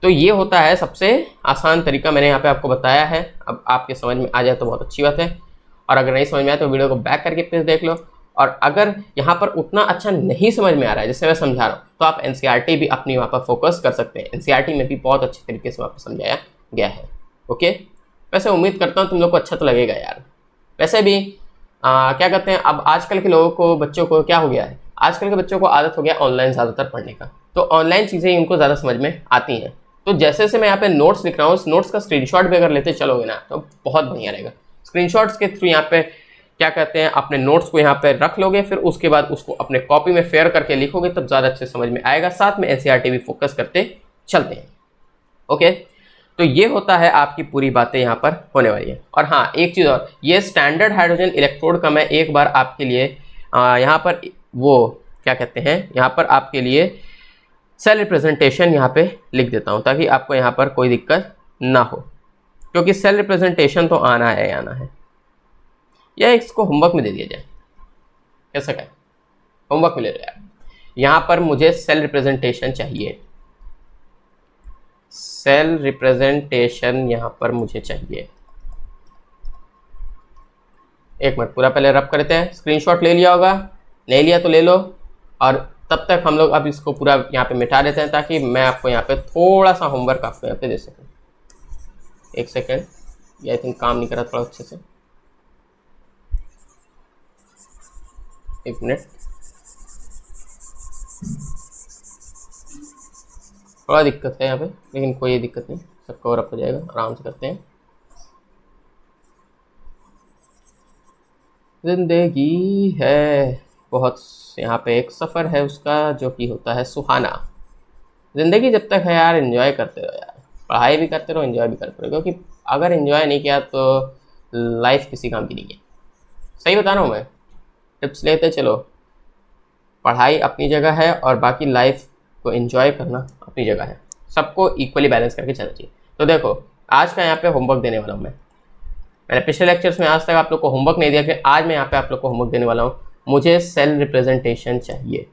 तो ये होता है सबसे आसान तरीका, मैंने यहाँ पे आपको बताया है। अब आपके समझ में आ जाए तो बहुत अच्छी बात है, और अगर नहीं समझ में आए तो वीडियो को बैक करके फिर देख लो। और अगर यहाँ पर उतना अच्छा नहीं समझ में आ रहा है जैसे मैं समझा रहा हूँ, तो आप NCERT भी अपनी वहाँ पर फोकस कर सकते हैं। NCERT में भी बहुत अच्छे तरीके से वहाँ पर समझाया गया है। ओके, वैसे उम्मीद करता हूँ तुम लोग को अच्छा तो लगेगा यार। वैसे भी क्या कहते हैं, अब आजकल के लोगों को, बच्चों को क्या हो गया है, आजकल के बच्चों को आदत हो गया ऑनलाइन ज़्यादातर पढ़ने का, तो ऑनलाइन चीज़ें ही उनको ज़्यादा समझ में आती हैं। तो जैसे जैसे मैं यहाँ पे नोट्स लिख रहा हूँ, उस नोट्स का स्क्रीनशॉट भी अगर लेते चलोगे ना तो बहुत बढ़िया रहेगा। स्क्रीनशॉट्स के थ्रू यहाँ पे क्या कहते हैं, अपने नोट्स को यहाँ पे रख लोगे, फिर उसके बाद उसको अपने कॉपी में फेयर करके लिखोगे, तब ज़्यादा अच्छे समझ में आएगा। साथ में NCERT भी फोकस करते चलते हैं। ओके, तो ये होता है आपकी पूरी बातें यहाँ पर होने वाली है। और हाँ, एक चीज़ और, ये स्टैंडर्ड हाइड्रोजन इलेक्ट्रोड का मैं एक बार आपके लिए यहाँ पर वो क्या कहते हैं, यहाँ पर आपके लिए सेल रिप्रेजेंटेशन यहाँ पे लिख देता हूँ, ताकि आपको यहाँ पर कोई दिक्कत ना हो, क्योंकि सेल रिप्रेजेंटेशन तो आना है। या इसको होमवर्क में दे दिया जाए, कैसा क्या, होमवर्क में ले लो यार। यहाँ पर मुझे सेल रिप्रेजेंटेशन चाहिए, सेल रिप्रेजेंटेशन यहाँ पर मुझे चाहिए। एक मिनट, पूरा पहले रब करते हैं। स्क्रीनशॉट ले लिया होगा, नहीं लिया तो ले लो। और तब तक हम लोग अब इसको पूरा यहाँ पे मिटा देते हैं ताकि मैं आपको यहाँ पे थोड़ा सा होमवर्क आपको यहाँ पे दे सकूँ। एक सेकेंड, ये आई थिंक काम नहीं कर रहा थोड़ा अच्छे से, एक मिनट, थोड़ा दिक्कत है यहाँ पे, लेकिन कोई दिक्कत नहीं, सब कवर अप हो जाएगा, आराम से करते हैं। जिंदगी है बहुत, यहाँ पे एक सफ़र है उसका जो कि होता है सुहाना। ज़िंदगी जब तक है यार, एंजॉय करते रहो यार, पढ़ाई भी करते रहो, एंजॉय भी करते रहो, क्योंकि अगर एंजॉय नहीं किया तो लाइफ किसी काम की नहीं है। सही बता रहा हूँ मैं, टिप्स लेते चलो। पढ़ाई अपनी जगह है और बाकी लाइफ को एंजॉय करना अपनी जगह है, सबको इक्वली बैलेंस करके चलना चाहिए। तो देखो, आज का यहाँ पे होमवर्क देने वाला हूँ मैंने पिछले लेक्चर्स में आज तक आप लोग को होमवर्क नहीं दिया, कि आज मैं यहाँ पे आप लोग को होमवर्क देने वाला हूँ। मुझे सेल रिप्रेजेंटेशन चाहिए,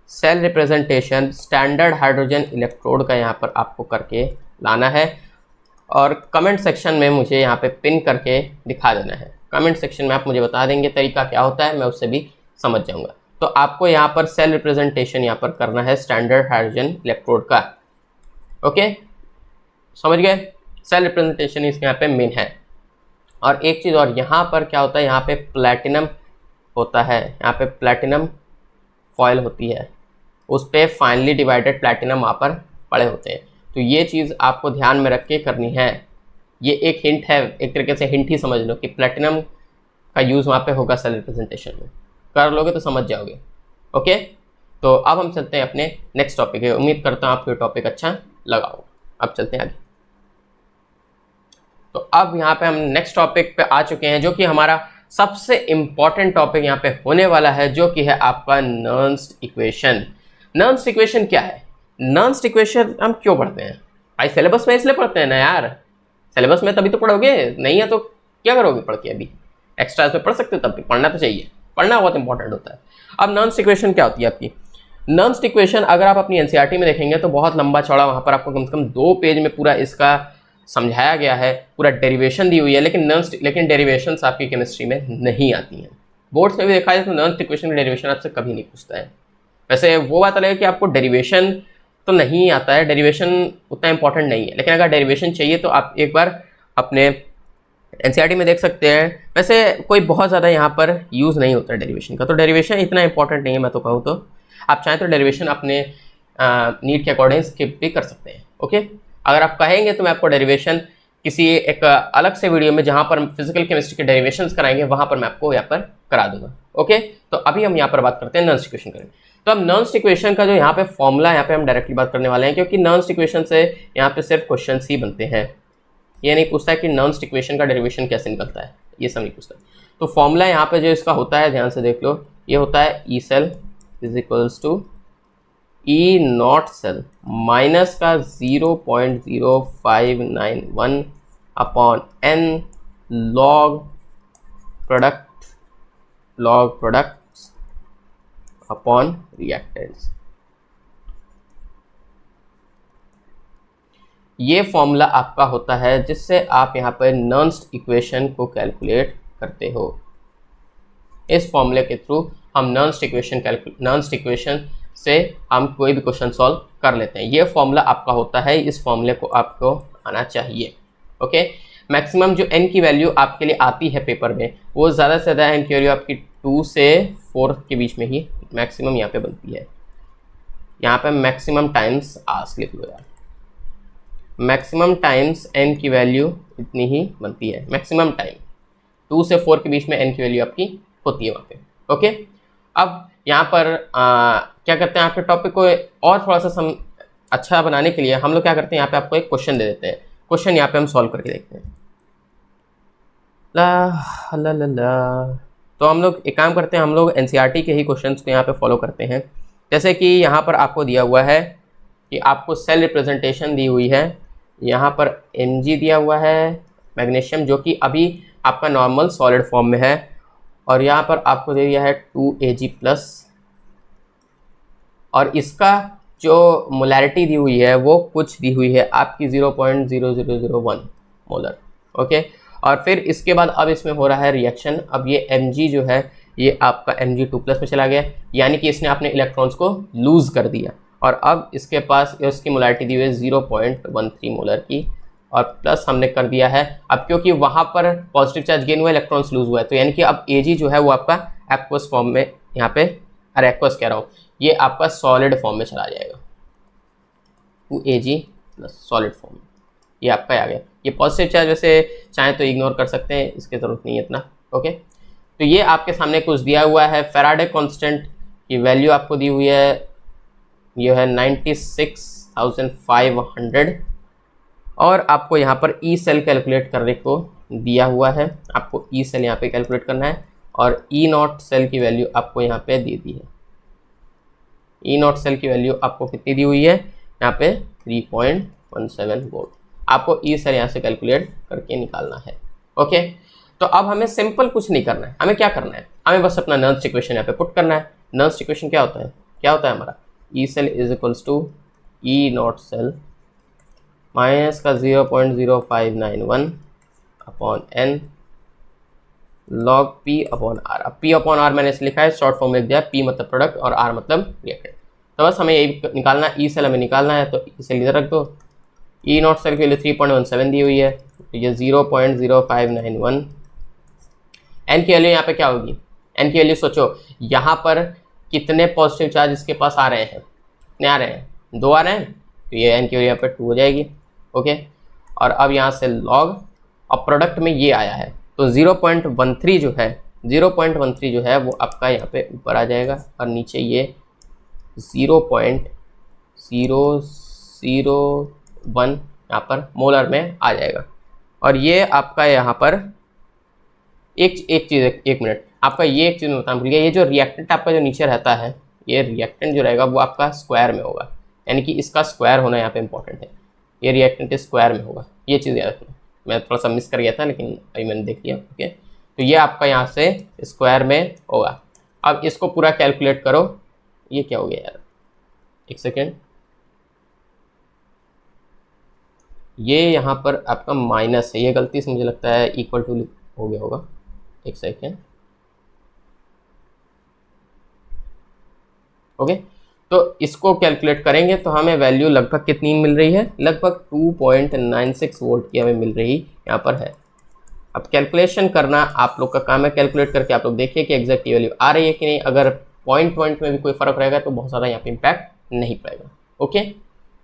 cell representation standard hydrogen electrode का यहाँ पर आपको करके लाना है और कमेंट सेक्शन में मुझे यहाँ पे पिन करके दिखा देना है। कमेंट सेक्शन में आप मुझे बता देंगे तरीका क्या होता है, मैं उससे भी समझ जाऊँगा। तो आपको यहाँ पर सेल रिप्रेजेंटेशन यहाँ पर करना है स्टैंडर्ड हाइड्रोजन इलेक्ट्रोड का। ओके, समझ गए? सेल रिप्रेजेंटेशन इसके यहाँ पे मेन है। और एक चीज़ और, यहाँ पर क्या होता है, यहाँ पे प्लैटिनम होता है, यहाँ पे प्लैटिनम फॉयल होती है, उस पर फाइनली डिवाइडेड प्लैटिनम वहाँ पर पड़े होते हैं। तो ये चीज़ आपको ध्यान में रख के करनी है। ये एक हिंट है, एक तरीके से हिंट ही समझ लो कि प्लैटिनम का यूज़ वहाँ पे होगा सेल रिप्रेजेंटेशन में। कर लोगे तो समझ जाओगे। ओके, तो अब हम चलते हैं अपने नेक्स्ट टॉपिक है। उम्मीद करता हूँ आपको ये टॉपिक अच्छा लगा हो। अब चलते हैं आगे। तो अब यहाँ पे हम नेक्स्ट टॉपिक पे आ चुके हैं, जो कि हमारा सबसे इम्पॉर्टेंट टॉपिक यहाँ पे होने वाला है, जो कि है आपका नर्न्स्ट इक्वेशन। नर्न्स्ट इक्वेशन क्या है? नर्न्स्ट इक्वेशन हम क्यों पढ़ते हैं भाई? सिलेबस में इसलिए पढ़ते हैं ना यार, सिलेबस में तभी तो पढ़ोगे, नहीं है तो क्या करोगे पढ़ के? अभी एक्स्ट्रास में पढ़ सकते हो, तब भी पढ़ना तो चाहिए, पढ़ना बहुत इंपॉर्टेंट होता है। अब नर्न्स्ट इक्वेशन क्या होती है आपकी? नर्न्स्ट इक्वेशन अगर आप अपनी एनसीईआरटी में देखेंगे तो बहुत लंबा चौड़ा वहाँ पर आपको कम से कम 2 पेज में पूरा इसका समझाया गया है, पूरा डेरिवेशन दी हुई है। लेकिन डेरिवेशंस आपकी केमिस्ट्री में नहीं आती हैं। बोर्ड्स में भी देखा जाए तो नर्न्स्ट इक्वेशन की डेरिवेशन आपसे कभी नहीं पूछता है। वैसे वो बात अलग है कि आपको डेरिवेशन तो नहीं आता है, डेरिवेशन उतना इंपॉर्टेंट नहीं है, लेकिन अगर डेरिवेशन चाहिए तो आप एक बार अपने एनसीईआरटी में देख सकते हैं। वैसे कोई बहुत ज़्यादा यहाँ पर यूज़ नहीं होता है डेरिवेशन का, तो डेरिवेशन इतना इंपॉर्टेंट नहीं है मैं तो कहूँ तो। आप चाहें तो डेरिवेशन अपने नीड के अकॉर्डिंग स्किप भी कर सकते हैं। ओके, अगर आप कहेंगे तो मैं आपको डेरिवेशन किसी एक अलग से वीडियो में, जहाँ पर फिजिकल केमिस्ट्री के डेरिवेशंस कराएंगे, वहाँ पर मैं आपको यहाँ पर करा दूंगा। ओके, तो अभी हम यहाँ पर बात करते हैं नर्न्स्ट इक्वेशन करेंगे। तो अब नर्न्स्ट इक्वेशन का जो यहाँ पे फॉर्मूला, यहाँ पे हम डायरेक्टली बात करने वाले हैं, क्योंकि नर्न्स्ट इक्वेशन से यहाँ पे सिर्फ क्वेश्चन ही बनते हैं। ये नहीं पूछता है कि नर्न्स्ट इक्वेशन का डेरिवेशन कैसे निकलता है, ये सब नहीं पूछता। तो फॉर्मूला यहाँ पे जो इसका होता है, ध्यान से देख लो, ये होता है E cell is equals to E not cell minus का 0.0591 upon n log products upon reactants. ये फॉर्मूला आपका होता है जिससे आप यहाँ पर नर्न्स्ट इक्वेशन को कैलकुलेट करते हो। इस फॉर्मूले के थ्रू हम नर्न्स्ट इक्वेशन से हम कोई भी क्वेश्चन सॉल्व कर लेते हैं। ये फॉर्मूला आपका होता है, इस फॉर्मूले को आपको आना चाहिए। ओके, मैक्सिमम जो n की वैल्यू आपके लिए आती है पेपर में, वो ज़्यादा से ज़्यादा n की वैल्यू आपकी 2 से 4 के बीच में ही मैक्सिमम यहाँ पे बनती है। यहाँ पे मैक्सिमम टाइम्स आस्क लिख लो यार, मैक्सिमम टाइम्स n की वैल्यू इतनी ही बनती है। मैक्सिमम टाइम 2 से 4 के बीच में n की वैल्यू आपकी होती है वहाँ पे। ओके, अब यहाँ पर क्या करते हैं, आपके टॉपिक को और थोड़ा सा अच्छा बनाने के लिए हम लोग क्या करते हैं, यहाँ पे आपको एक क्वेश्चन दे देते हैं। क्वेश्चन यहाँ पे हम सॉल्व करके देखते हैं। ला ला ला ला। तो हम लोग एक काम करते हैं, हम लोग एनसीईआरटी के ही क्वेश्चंस को यहाँ पे फॉलो करते हैं। जैसे कि यहाँ पर आपको दिया हुआ है कि आपको सेल रिप्रेजेंटेशन दी हुई है, यहाँ पर Mg दिया हुआ है मैग्नीशियम, जो कि अभी आपका नॉर्मल सॉलिड फॉर्म में है, और यहाँ पर आपको दे दिया है 2Ag+, और इसका जो मोलैरिटी दी हुई है वो कुछ दी हुई है आपकी 0.0001 मोलर। ओके, और फिर इसके बाद अब इसमें हो रहा है रिएक्शन। अब ये Mg जो है ये आपका Mg2+ में चला गया, यानी कि इसने अपने इलेक्ट्रॉन्स को लूज कर दिया, और अब इसके पास इसकी मोलैरिटी दी हुई है 0.13 मोलर की, और प्लस हमने कर दिया है। अब क्योंकि वहाँ पर पॉजिटिव चार्ज गेन हुआ, इलेक्ट्रॉन्स लूज हुआ है, तो यानी कि अब Ag जो है वो आपका एक्वस फॉर्म में यहाँ पे, अरे एक्वस कह रहा हूँ, ये आपका सॉलिड फॉर्म में चला जाएगा, 2Ag+ सॉलिड फॉर्म में ये आपका आ गया। ये पॉजिटिव चार्ज वैसे चाहे तो इग्नोर कर सकते हैं, इसकी ज़रूरत नहीं है इतना। ओके, तो ये आपके सामने कुछ दिया हुआ है। फैराडे कांस्टेंट की वैल्यू आपको दी हुई है, ये है 96,500, और आपको यहाँ पर ई सेल कैलकुलेट करने को दिया हुआ है। आपको ई सेल यहाँ पे कैलकुलेट करना है, और ई नॉट सेल की वैल्यू आपको यहाँ पे दी दी है। ई नॉट सेल की वैल्यू आपको कितनी दी हुई है यहाँ पे 3.17 वोल्ट। आपको ई सेल यहाँ से कैलकुलेट करके निकालना है। ओके, तो अब हमें सिंपल कुछ नहीं करना है, हमें क्या करना है, हमें बस अपना नर्न्स्ट इक्वेशन यहाँ पे पुट करना है। नर्न्स्ट इक्वेशन क्या होता है, हमारा E cell is equals to E not cell minus का 0.0591 upon n log P upon R. अब पी अपॉन आर मैंने इसे लिखा है, शॉर्ट फॉर्म में लिख दिया, पी मतलब प्रोडक्ट और आर मतलब रिएक्टेंट। तो बस हमें यही निकालना है, ई सेल हमें निकालना है, तो ई सेल इधर रख दो। ई नॉट सेल के लिए 3.17 दी हुई है, तो ये 0.0591। एन की वैल्यू यहाँ पे क्या होगी, एन की वैल्यू सोचो, यहाँ पर कितने पॉजिटिव चार्ज इसके पास आ रहे हैं, कितने आ रहे हैं, 2 आ रहे हैं, तो ये एन की वैल्यू यहाँ पे 2 हो जाएगी। ओके, और अब यहाँ से लॉग, और प्रोडक्ट में ये आया है, तो 0.13 जो है, 0.13 जो है वो आपका यहाँ पे ऊपर आ जाएगा, और नीचे ये 0.001 यहाँ पर मोलर में आ जाएगा। और ये आपका यहाँ पर एक चीज़, एक मिनट, आपका ये एक चीज़ बताना भूल गया, ये जो रिएक्टेंट आपका जो नीचे रहता है, ये रिएक्टेंट जो रहेगा वो आपका स्क्वायर में होगा, यानी कि इसका स्क्वायर होना यहाँ पे इंपॉर्टेंट है। ये रिएक्टेंट स्क्वायर में होगा, ये चीज़ याद रखना। मैं थोड़ा सा मिस कर गया था, लेकिन अभी मैंने देख लिया। ओके, तो ये आपका यहाँ से स्क्वायर में होगा। अब इसको पूरा कैलकुलेट करो, ये क्या हो गया यार, एक सेकेंड, ये यहाँ पर आपका माइनस है, ये गलती से मुझे लगता है इक्वल टू हो गया होगा, एक सेकेंड। ओके, तो इसको कैलकुलेट करेंगे तो हमें वैल्यू लगभग कितनी मिल रही है, लगभग 2.96 वोल्ट की हमें मिल रही यहाँ पर है। अब कैलकुलेशन करना आप लोग का काम है, कैलकुलेट करके आप लोग देखिए कि एग्जैक्ट वैल्यू आ रही है कि नहीं। अगर पॉइंट में भी कोई फर्क रहेगा तो बहुत ज़्यादा यहाँ पे इम्पैक्ट नहीं पड़ेगा। ओके,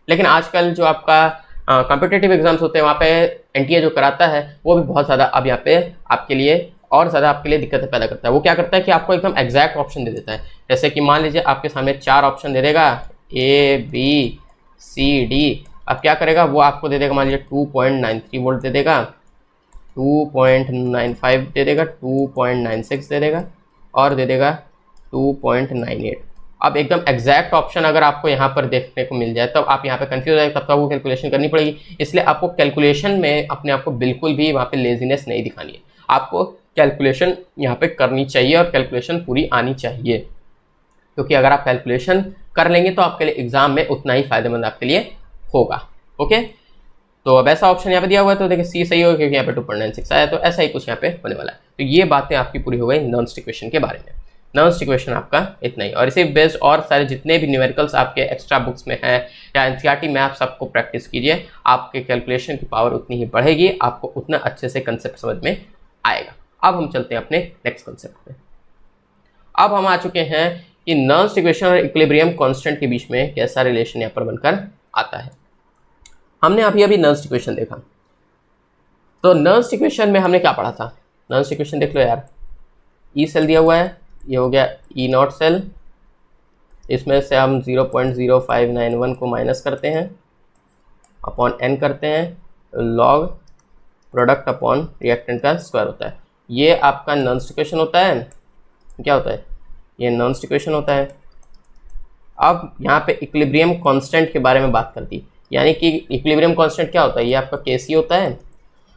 लेकिन आजकल जो आपका कॉम्पिटिटिव एग्जाम्स होते हैं वहाँ पे एनटीए जो कराता है वो भी बहुत ज़्यादा अब यहाँ पे आपके लिए और ज़्यादा आपके लिए दिक्कतें पैदा करता है। वो क्या करता है कि आपको एकदम एग्जैक्ट ऑप्शन दे देता है। जैसे कि मान लीजिए आपके सामने 4 ऑप्शन दे देगा, A B C D। अब क्या करेगा, वो आपको दे देगा, मान लीजिए 2.93 वोल्ट दे देगा, 2.95 दे देगा, 2.96 दे देगा, और दे देगा 2.98। अब एकदम एग्जैक्ट ऑप्शन अगर आपको यहाँ पर देखने को मिल जाए तब आप यहाँ पे कंफ्यूज हो जाए, तब आपको कैलकुलेशन करनी पड़ेगी। इसलिए आपको कैलकुलेशन में अपने आप को बिल्कुल भी वहाँ पे लेजीनेस नहीं दिखानी है, आपको कैलकुलेशन यहाँ पे करनी चाहिए और कैलकुलेशन पूरी आनी चाहिए, क्योंकि अगर आप कैलकुलेशन कर लेंगे तो आपके लिए एग्जाम में उतना ही फायदेमंद आपके लिए होगा। ओके, तो अब ऐसा ऑप्शन यहाँ पे दिया हुआ है, तो देखिए सी सही होगा क्योंकि यहाँ पे 2.96 आया, तो ऐसा ही कुछ यहाँ पे होने वाला है। तो ये बातें आपकी पूरी हो गई नॉन-स्टिक इक्वेशन के बारे में। नॉन-स्टिक इक्वेशन आपका इतना ही, और इसे बेस्ड और सारे जितने भी न्यूमेरिकल्स आपके एक्स्ट्रा बुक्स में हैं या एनसीईआरटी मैप्स आपको प्रैक्टिस कीजिए, आपके कैलकुलेशन की पावर उतनी ही बढ़ेगी, आपको उतना अच्छे से कंसेप्ट समझ में आएगा। अब हम चलते हैं अपने नेक्स्ट कंसेप्ट पे। अब हम आ चुके हैं कि नॉन-स्टिक इक्वेशन और इक्विलिब्रियम कांस्टेंट के बीच में कैसा रिलेशन यहाँ पर बनकर आता है। हमने अभी नॉन-स्टिक इक्वेशन देखा, तो नॉन-स्टिक इक्वेशन में हमने क्या पढ़ा था, नॉन-स्टिक इक्वेशन देख लो यार। ई सेल दिया हुआ है, ये हो गया ई नॉट सेल, इसमें से हम 0.0591 को माइनस करते हैं, अपॉन एन करते हैं, लॉग प्रोडक्ट अपॉन रिएक्टेंट का स्क्वायर होता है। ये आपका नॉन-स्टिक इक्वेशन होता है। क्या होता है, ये नॉन-स्टिक इक्वेशन होता है। अब यहाँ पे इक्विलिब्रियम कांस्टेंट के बारे में बात करती, यानी कि इक्विलिब्रियम कांस्टेंट क्या होता है, ये आपका केसी होता है।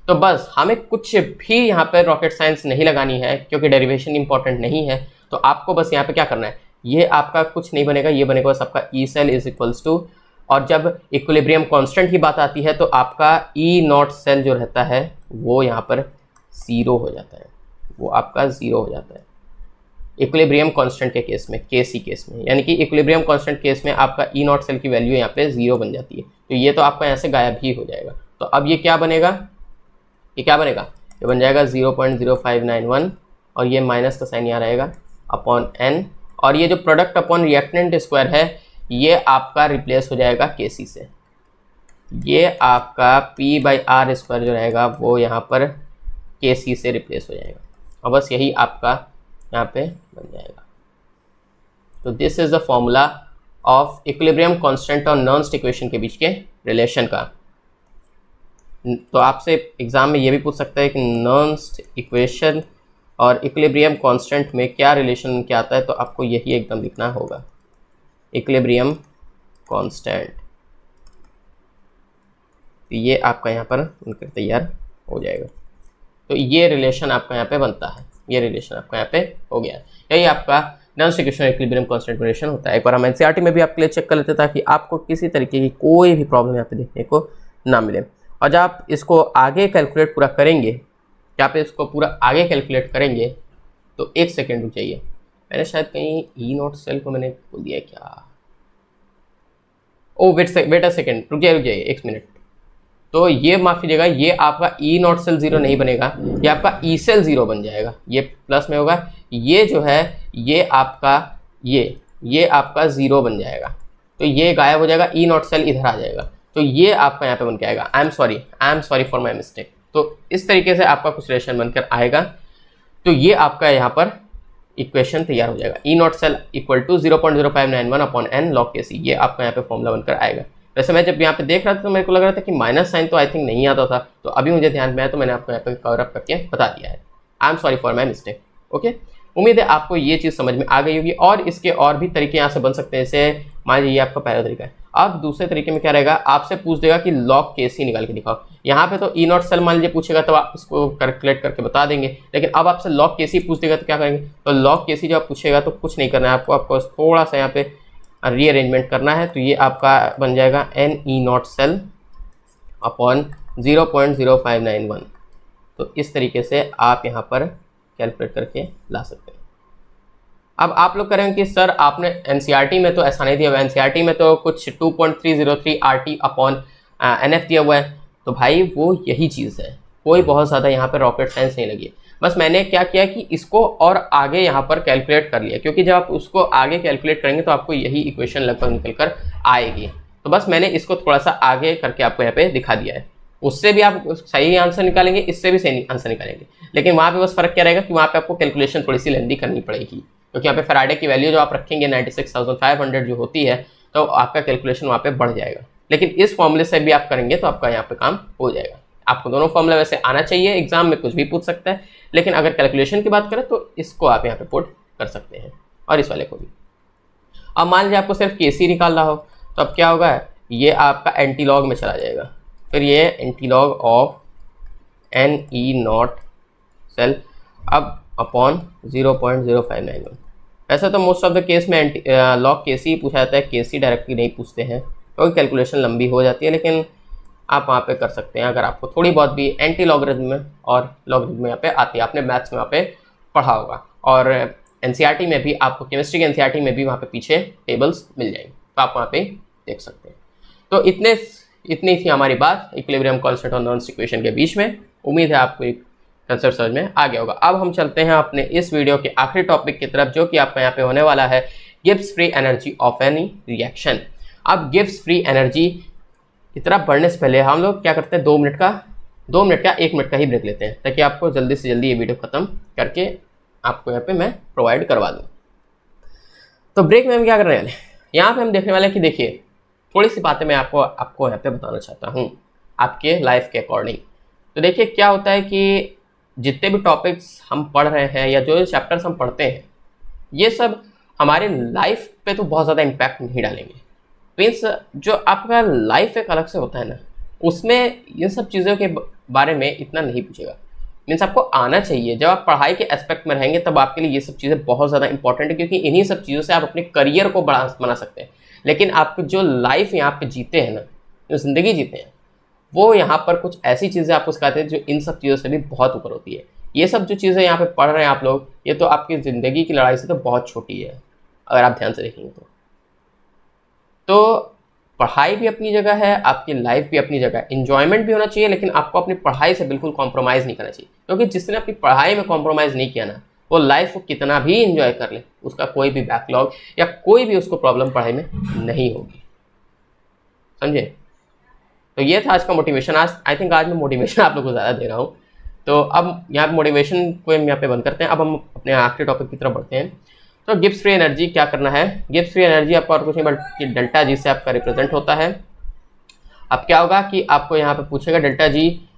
तो बस हमें कुछ भी यहाँ पे रॉकेट साइंस नहीं लगानी है, क्योंकि डेरिवेशन इंपॉर्टेंट नहीं है। तो आपको बस यहाँ पे क्या करना है, ये आपका कुछ नहीं बनेगा, ये बनेगा बस आपका E cell is equals to, और जब इक्विलिब्रियम कांस्टेंट की बात आती है तो आपका ई नॉट सेल जो रहता है वो यहाँ पर 0 हो जाता है, वो आपका 0 हो जाता है इक्विलिब्रियम कांस्टेंट के केस में, केसी केस में, यानी कि इक्विलिब्रियम कांस्टेंट केस में आपका ई नॉट सेल की वैल्यू यहाँ पे 0 बन जाती है। तो ये तो आपका यहाँ से गायब ही हो जाएगा। तो अब ये क्या बनेगा, ये क्या बनेगा, ये बन जाएगा 0.0591 और ये माइनस का साइन यहाँ रहेगा अपॉन n, और ये जो प्रोडक्ट अपॉन रिएक्टेंट स्क्वायर है ये आपका रिप्लेस हो जाएगा केसी से, ये आपका p/r स्क्वायर जो रहेगा वो यहाँ पर केसी से रिप्लेस हो जाएगा, और बस यही आपका यहाँ पे बन जाएगा। तो this is the formula of equilibrium constant और नर्न्स्ट इक्वेशन के बीच के रिलेशन का। तो आपसे एग्जाम में ये भी पूछ सकता है कि नर्न्स्ट इक्वेशन और इक्विलिब्रियम कांस्टेंट में क्या रिलेशन क्या आता है, तो आपको यही एकदम लिखना होगा, इक्विलिब्रियम कांस्टेंट। तो ये आपका यहाँ पर बनकर तैयार हो जाएगा। तो ये रिलेशन आपका यहाँ पे बनता है, ये रिलेशन आपका यहाँ पे हो गया। यही आपका नर्न्स्ट इक्वेशन इक्विलिब्रियम कांस्टेंट रिलेशन होता है। एक बार हम एनसीईआरटी में भी आपके लिए चेक कर लेते ताकि आपको किसी तरीके की कोई भी प्रॉब्लम यहाँ पे देखने को ना मिले। और जब आप इसको आगे कैलकुलेट पूरा करेंगे, जहाँ पे इसको पूरा आगे कैलकुलेट करेंगे, तो एक सेकेंड रुक जाइए, मैंने शायद कहीं ई नॉट सेल को मैंने बोल दिया क्या, ओ वेट अ सेकेंड, रुक जाइए एक मिनट। तो ये माफ कीजिएगा, ये आपका ई नॉट सेल 0 नहीं बनेगा, ये आपका ई सेल 0 बन जाएगा, ये प्लस में होगा, ये जो है ये आपका ये आपका 0 बन जाएगा, तो ये गायब हो जाएगा, ई नॉट सेल इधर आ जाएगा, तो ये आपका यहाँ पे बन के आएगा। I am sorry for my mistake. तो इस तरीके से आपका कुछ रिलेशन बनकर आएगा। तो ये आपका यहाँ पर इक्वेशन तैयार हो जाएगा, E not cell equal to 0.0591 upon n log Kc, ये आपका यहाँ पे फॉर्मूला बनकर आएगा। वैसे मैं जब यहाँ पे देख रहा था तो मेरे को लग रहा था कि माइनस साइन तो आई थिंक नहीं आता था, तो अभी मुझे ध्यान में आया तो मैंने आपको यहाँ पे कवर अप करके बता दिया है। I am sorry for my mistake. Okay, उम्मीद है आपको ये चीज़ समझ में आ गई होगी, और इसके और भी तरीके यहाँ से बन सकते हैं। जैसे मान लीजिए ये आपका पहला तरीका है। अब दूसरे तरीके में क्या रहेगा, आपसे पूछ देगा कि log Kc निकाल के दिखाओ। यहाँ पे तो ई नॉट सेल मान लीजिए पूछेगा तो आप इसको कैलकुलेट करके बता देंगे, लेकिन अब आपसे log Kc पूछ देगा तो क्या करेंगे, तो log Kc जब पूछेगा तो कुछ नहीं करना है आपको थोड़ा सा यहाँ पे रीअरेंजमेंट करना है। तो ये आपका बन जाएगा n E not cell upon 0.0591। तो इस तरीके से आप यहाँ पर कैलकुलेट करके ला सकते हैं। अब आप लोग करेंगे कि सर आपने एनसीईआरटी में तो ऐसा नहीं दिया हुआ है, एनसीईआरटी में तो कुछ 2.303 RT अपॉन NF दिया हुआ है। तो भाई वो यही चीज़ है, कोई बहुत ज़्यादा यहाँ पर रॉकेट साइंस नहीं लगी। बस मैंने क्या किया कि इसको और आगे यहाँ पर कैलकुलेट कर लिया, क्योंकि जब आप उसको आगे कैलकुलेट करेंगे तो आपको यही इक्वेशन लगभग निकल कर आएगी। तो बस मैंने इसको थोड़ा सा आगे करके आपको यहाँ पे दिखा दिया है। उससे भी आप सही आंसर निकालेंगे, इससे भी सही आंसर निकालेंगे, लेकिन वहाँ पे बस फर्क क्या रहेगा कि वहाँ पे आपको कैलकुलेशन थोड़ी सी लेंदी करनी पड़ेगी, क्योंकि यहाँ पे फैराडे की वैल्यू जो आप रखेंगे 96,500 जो होती है, तो आपका कैलकुलेशन वहाँ पे बढ़ जाएगा। लेकिन इस फॉर्मूले से भी आप करेंगे तो आपका यहाँ पे काम हो जाएगा। आपको दोनों फॉर्मूला वैसे आना चाहिए, एग्जाम में कुछ भी पूछ सकता है, लेकिन अगर कैलकुलेशन की बात करें तो इसको आप यहाँ पे पुट कर सकते हैं, और इस वाले को भी। अब मान लीजिए आपको सिर्फ Kc निकालना हो, तो अब क्या होगा, ये आपका एंटी लॉग में चला जाएगा, फिर ये antilog of n E not cell अब अपॉन 0.0591। वैसे तो मोस्ट ऑफ द केस में लॉग Kc पूछा जाता है, Kc डायरेक्टली नहीं पूछते हैं क्योंकि कैलकुलेशन लंबी हो जाती है, लेकिन आप वहाँ पे कर सकते हैं अगर आपको थोड़ी बहुत भी एंटी लॉगरिथम में और लॉगरिथम यहाँ पे आती है। आपने मैथ्स में वहाँ पे पढ़ा होगा, और एनसीईआरटी में भी आपको, केमिस्ट्री के एनसीईआरटी में भी वहाँ पे पीछे टेबल्स मिल जाएंगे, तो आप वहाँ पे देख सकते हैं। तो इतनी थी हमारी बात इक्विलिब्रियम कांस्टेंट और नॉन इक्वेशन के बीच में। उम्मीद है आपको एक कंसेप्ट समझ में आ गया होगा। अब हम चलते हैं अपने इस वीडियो के आखिरी टॉपिक की तरफ, जो कि आपका यहाँ पे होने वाला है Gibbs free energy of any reaction. अब गिब्स फ्री एनर्जी की तरफ बढ़ने से पहले हम लोग क्या करते हैं, 2 मिनट का 1 मिनट का ही ब्रेक लेते हैं, ताकि आपको जल्दी से जल्दी ये वीडियो खत्म करके आपको यहाँ पे मैं प्रोवाइड करवा दूँ। तो ब्रेक में हम क्या कर रहे हैं, यहाँ पे हम देखने वाले हैं कि देखिए थोड़ी सी बातें मैं आपको यहाँ पे बताना चाहता हूँ आपके लाइफ के अकॉर्डिंग। तो देखिए क्या होता है कि जितने भी टॉपिक्स हम पढ़ रहे हैं या जो चैप्टर्स हम पढ़ते हैं, ये सब हमारे लाइफ पे तो बहुत ज़्यादा इम्पैक्ट नहीं डालेंगे। मीन्स जो आपका लाइफ एक अलग से होता है ना, उसमें ये सब चीज़ों के बारे में इतना नहीं पूछेगा। मीन्स आपको आना चाहिए। जब आप पढ़ाई के एस्पेक्ट में रहेंगे तब आपके लिए ये सब चीज़ें बहुत ज़्यादा इंपॉर्टेंट है, क्योंकि इन्हीं सब चीज़ों से आप अपने करियर को बना सकते हैं। लेकिन आप जो लाइफ यहाँ पे जीते हैं ना, जो ज़िंदगी जीते हैं, वो यहाँ पर कुछ ऐसी चीज़ें आपको सिखाते हैं जो इन सब चीज़ों से भी बहुत ऊपर होती है। ये सब जो चीज़ें यहाँ पे पढ़ रहे हैं आप लोग, ये तो आपकी ज़िंदगी की लड़ाई से तो बहुत छोटी है अगर आप ध्यान से देखेंगे तो पढ़ाई भी अपनी जगह है, आपकी लाइफ भी अपनी जगह है, इन्जॉयमेंट भी होना चाहिए, लेकिन आपको अपनी पढ़ाई से बिल्कुल कॉम्प्रोमाइज़ नहीं करना चाहिए। क्योंकि जिसने अपनी पढ़ाई में कॉम्प्रोमाइज़ नहीं किया ना, वो लाइफ को कितना भी इंजॉय कर ले, उसका कोई भी बैकलॉग या कोई भी उसको प्रॉब्लम पढ़ाई में नहीं होगी। समझे? तो ये था आज का मोटिवेशन। आज आई थिंक आज मैं मोटिवेशन आप लोगों को ज़्यादा दे रहा हूँ। तो अब यहाँ मोटिवेशन को हम यहाँ पे बंद करते हैं। अब हम अपने आखिरी टॉपिक की तरफ बढ़ते हैं। तो गिब्स फ्री एनर्जी क्या करना है? गिब्स फ्री एनर्जी आपका और कुछ नहीं बल्कि डेल्टा जी से आपका रिप्रेजेंट होता है। अब क्या होगा कि आपको यहाँ पे पूछेगा डेल्टा जी यहाँ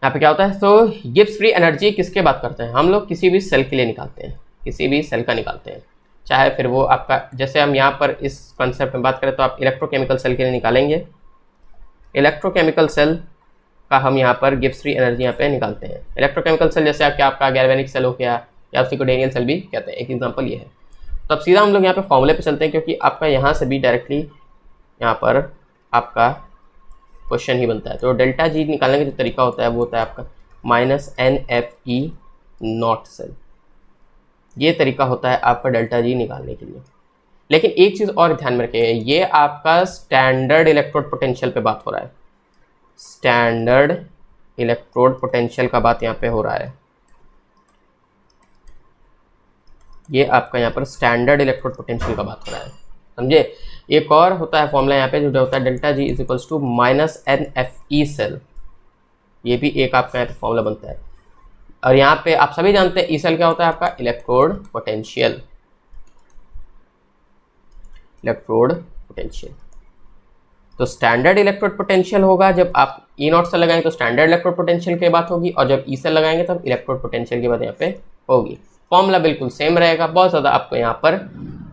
पे क्या होता है। तो गिब्स फ्री एनर्जी किसके बात करते हैं? हम लोग किसी भी सेल के लिए निकालते हैं, किसी भी सेल का निकालते हैं, चाहे फिर वो आपका, जैसे हम यहाँ पर इस कॉन्सेप्ट में बात करें तो आप इलेक्ट्रोकेमिकल सेल के लिए निकालेंगे। इलेक्ट्रोकेमिकल सेल का हम यहाँ पर गिब्स फ्री एनर्जी यहाँ पे निकालते हैं। इलेक्ट्रोकेमिकल सेल जैसे आपका गैल्वेनिक सेल हो गया या उसी को डेनियल सेल भी कहते हैं, एक एग्जांपल ये है। तो अब सीधा हम लोग यहाँ पे फॉर्मूले पे चलते हैं, क्योंकि आपका यहाँ से भी डायरेक्टली यहाँ पर आपका क्वेश्चन ही बनता है। तो डेल्टा जी निकालने का जो तरीका होता है वो होता है आपका -NFE0 सेल। ये तरीका होता है आपका डेल्टा जी निकालने के लिए। लेकिन एक चीज़ और ध्यान में रखिए, ये आपका स्टैंडर्ड इलेक्ट्रोड पोटेंशियल पे बात हो रहा है। स्टैंडर्ड इलेक्ट्रोड पोटेंशियल का बात यहाँ पे हो रहा है। ये आपका यहाँ पर स्टैंडर्ड इलेक्ट्रोड पोटेंशियल का बात हो रहा है, समझे? एक और होता है फॉर्मूला यहाँ पे जो होता है delta G is equals to -NFE cell. ये भी एक आपका यहाँ पे फॉर्मूला बनता है। और यहाँ पे आप सभी जानते हैं ई सेल क्या होता है आपका? Electrode potential. इलेक्ट्रोड पोटेंशियल तो स्टैंडर्ड इलेक्ट्रोड पोटेंशियल होगा जब आप E0 से लगाएंगे तो स्टैंडर्ड इलेक्ट्रोड पोटेंशियल की बात होगी, और जब ई सेल लगाएंगे तब इलेक्ट्रोड पोटेंशियल की बात यहाँ पे होगी। फॉर्मूला बिल्कुल सेम रहेगा, बहुत ज़्यादा आपको यहाँ पर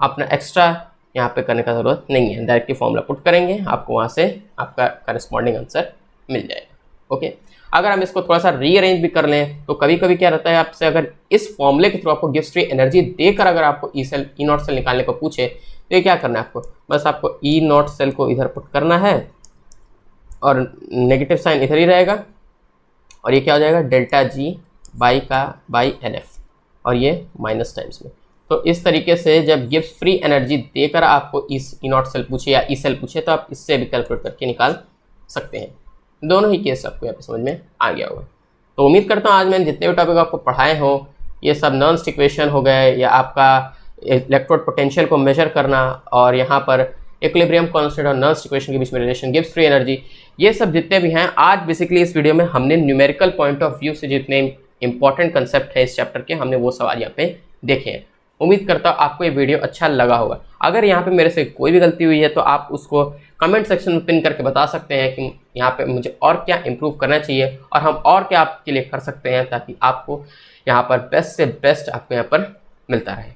अपना एक्स्ट्रा यहाँ पे करने का ज़रूरत नहीं है। डायरेक्टली फॉर्मूला पुट करेंगे, आपको वहाँ से आपका करस्पॉन्डिंग आंसर मिल जाएगा। ओके, अगर हम इसको थोड़ा सा रीअरेंज भी कर लें तो कभी कभी क्या रहता है आपसे, अगर इस फॉर्मूले के थ्रू आपको गिब्स फ्री एनर्जी देकर अगर आपको E0 सेल निकालने को पूछे तो ये क्या करना है आपको? बस आपको E0 सेल को इधर पुट करना है और नेगेटिव साइन इधर ही रहेगा, और ये क्या हो जाएगा? डेल्टा जी बाई NF, और ये माइनस टाइम्स में। तो इस तरीके से जब गिब्स फ्री एनर्जी देकर आपको E0 सेल पूछे या ई सेल पूछे तो आप इससे भी कैलकुलेट करके निकाल सकते हैं। दोनों ही केस आपको यहाँ पे समझ में आ गया होगा। तो उम्मीद करता हूँ आज मैंने जितने भी टॉपिक आपको पढ़ाए हों, ये सब नॉन स्टिक इक्वेशन हो गए, या आपका इलेक्ट्रोड पोटेंशियल को मेजर करना, और यहाँ पर इक्विलिब्रियम कांस्टेंट और नॉन स्टिक इक्वेशन के बीच में रिलेशन, गिब्स फ्री एनर्जी, ये सब जितने भी हैं आज बेसिकली इस वीडियो में हमने न्यूमेरिकल पॉइंट ऑफ व्यू से जितने इंपॉर्टेंट कंसेप्ट है इस चैप्टर के, हमने वो सवाल यहाँ पे देखे हैं। उम्मीद करता हूँ आपको ये वीडियो अच्छा लगा होगा। अगर यहाँ पे मेरे से कोई भी गलती हुई है तो आप उसको कमेंट सेक्शन में पिन करके बता सकते हैं कि यहाँ पे मुझे और क्या इम्प्रूव करना चाहिए और हम और क्या आपके लिए कर सकते हैं, ताकि आपको यहाँ पर बेस्ट से बेस्ट आपको यहाँ पर मिलता रहे।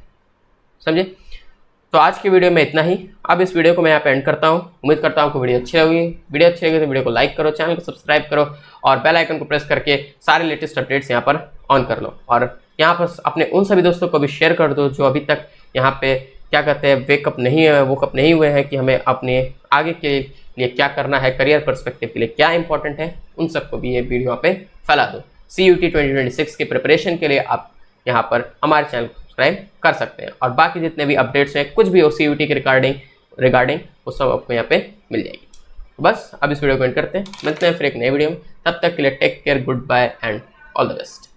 समझे? तो आज की वीडियो में इतना ही। अब इस वीडियो को मैं यहाँ पे एंड करता हूँ। उम्मीद करता हूँ आपको वीडियो अच्छी लगी। वीडियो अच्छी लगी तो वीडियो को लाइक करो, चैनल को सब्सक्राइब करो और बेल आइकन को प्रेस करके सारे लेटेस्ट अपडेट्स यहाँ पर ऑन कर लो, और यहाँ पर अपने उन सभी दोस्तों को भी शेयर कर दो जो अभी तक यहाँ पे क्या कहते हैं वेकअप नहीं हुए हैं कि हमें अपने आगे के लिए क्या करना है, करियर पर्सपेक्टिव के लिए क्या इंपॉर्टेंट है, उन सबको भी ये वीडियो यहाँ पे फैला दो। CUT 2026 के प्रिपरेशन के लिए आप यहाँ पर हमारे चैनल को सब्सक्राइब कर सकते हैं, और बाकी जितने भी अपडेट्स हैं कुछ भी हो CUT के रिगार्डिंग वो सब आपको यहाँ पे मिल जाएगी। बस अब इस वीडियो को एंड करते हैं, मिलते हैं फिर एक नए वीडियो में। तब तक के लिए take care, goodbye and all the best.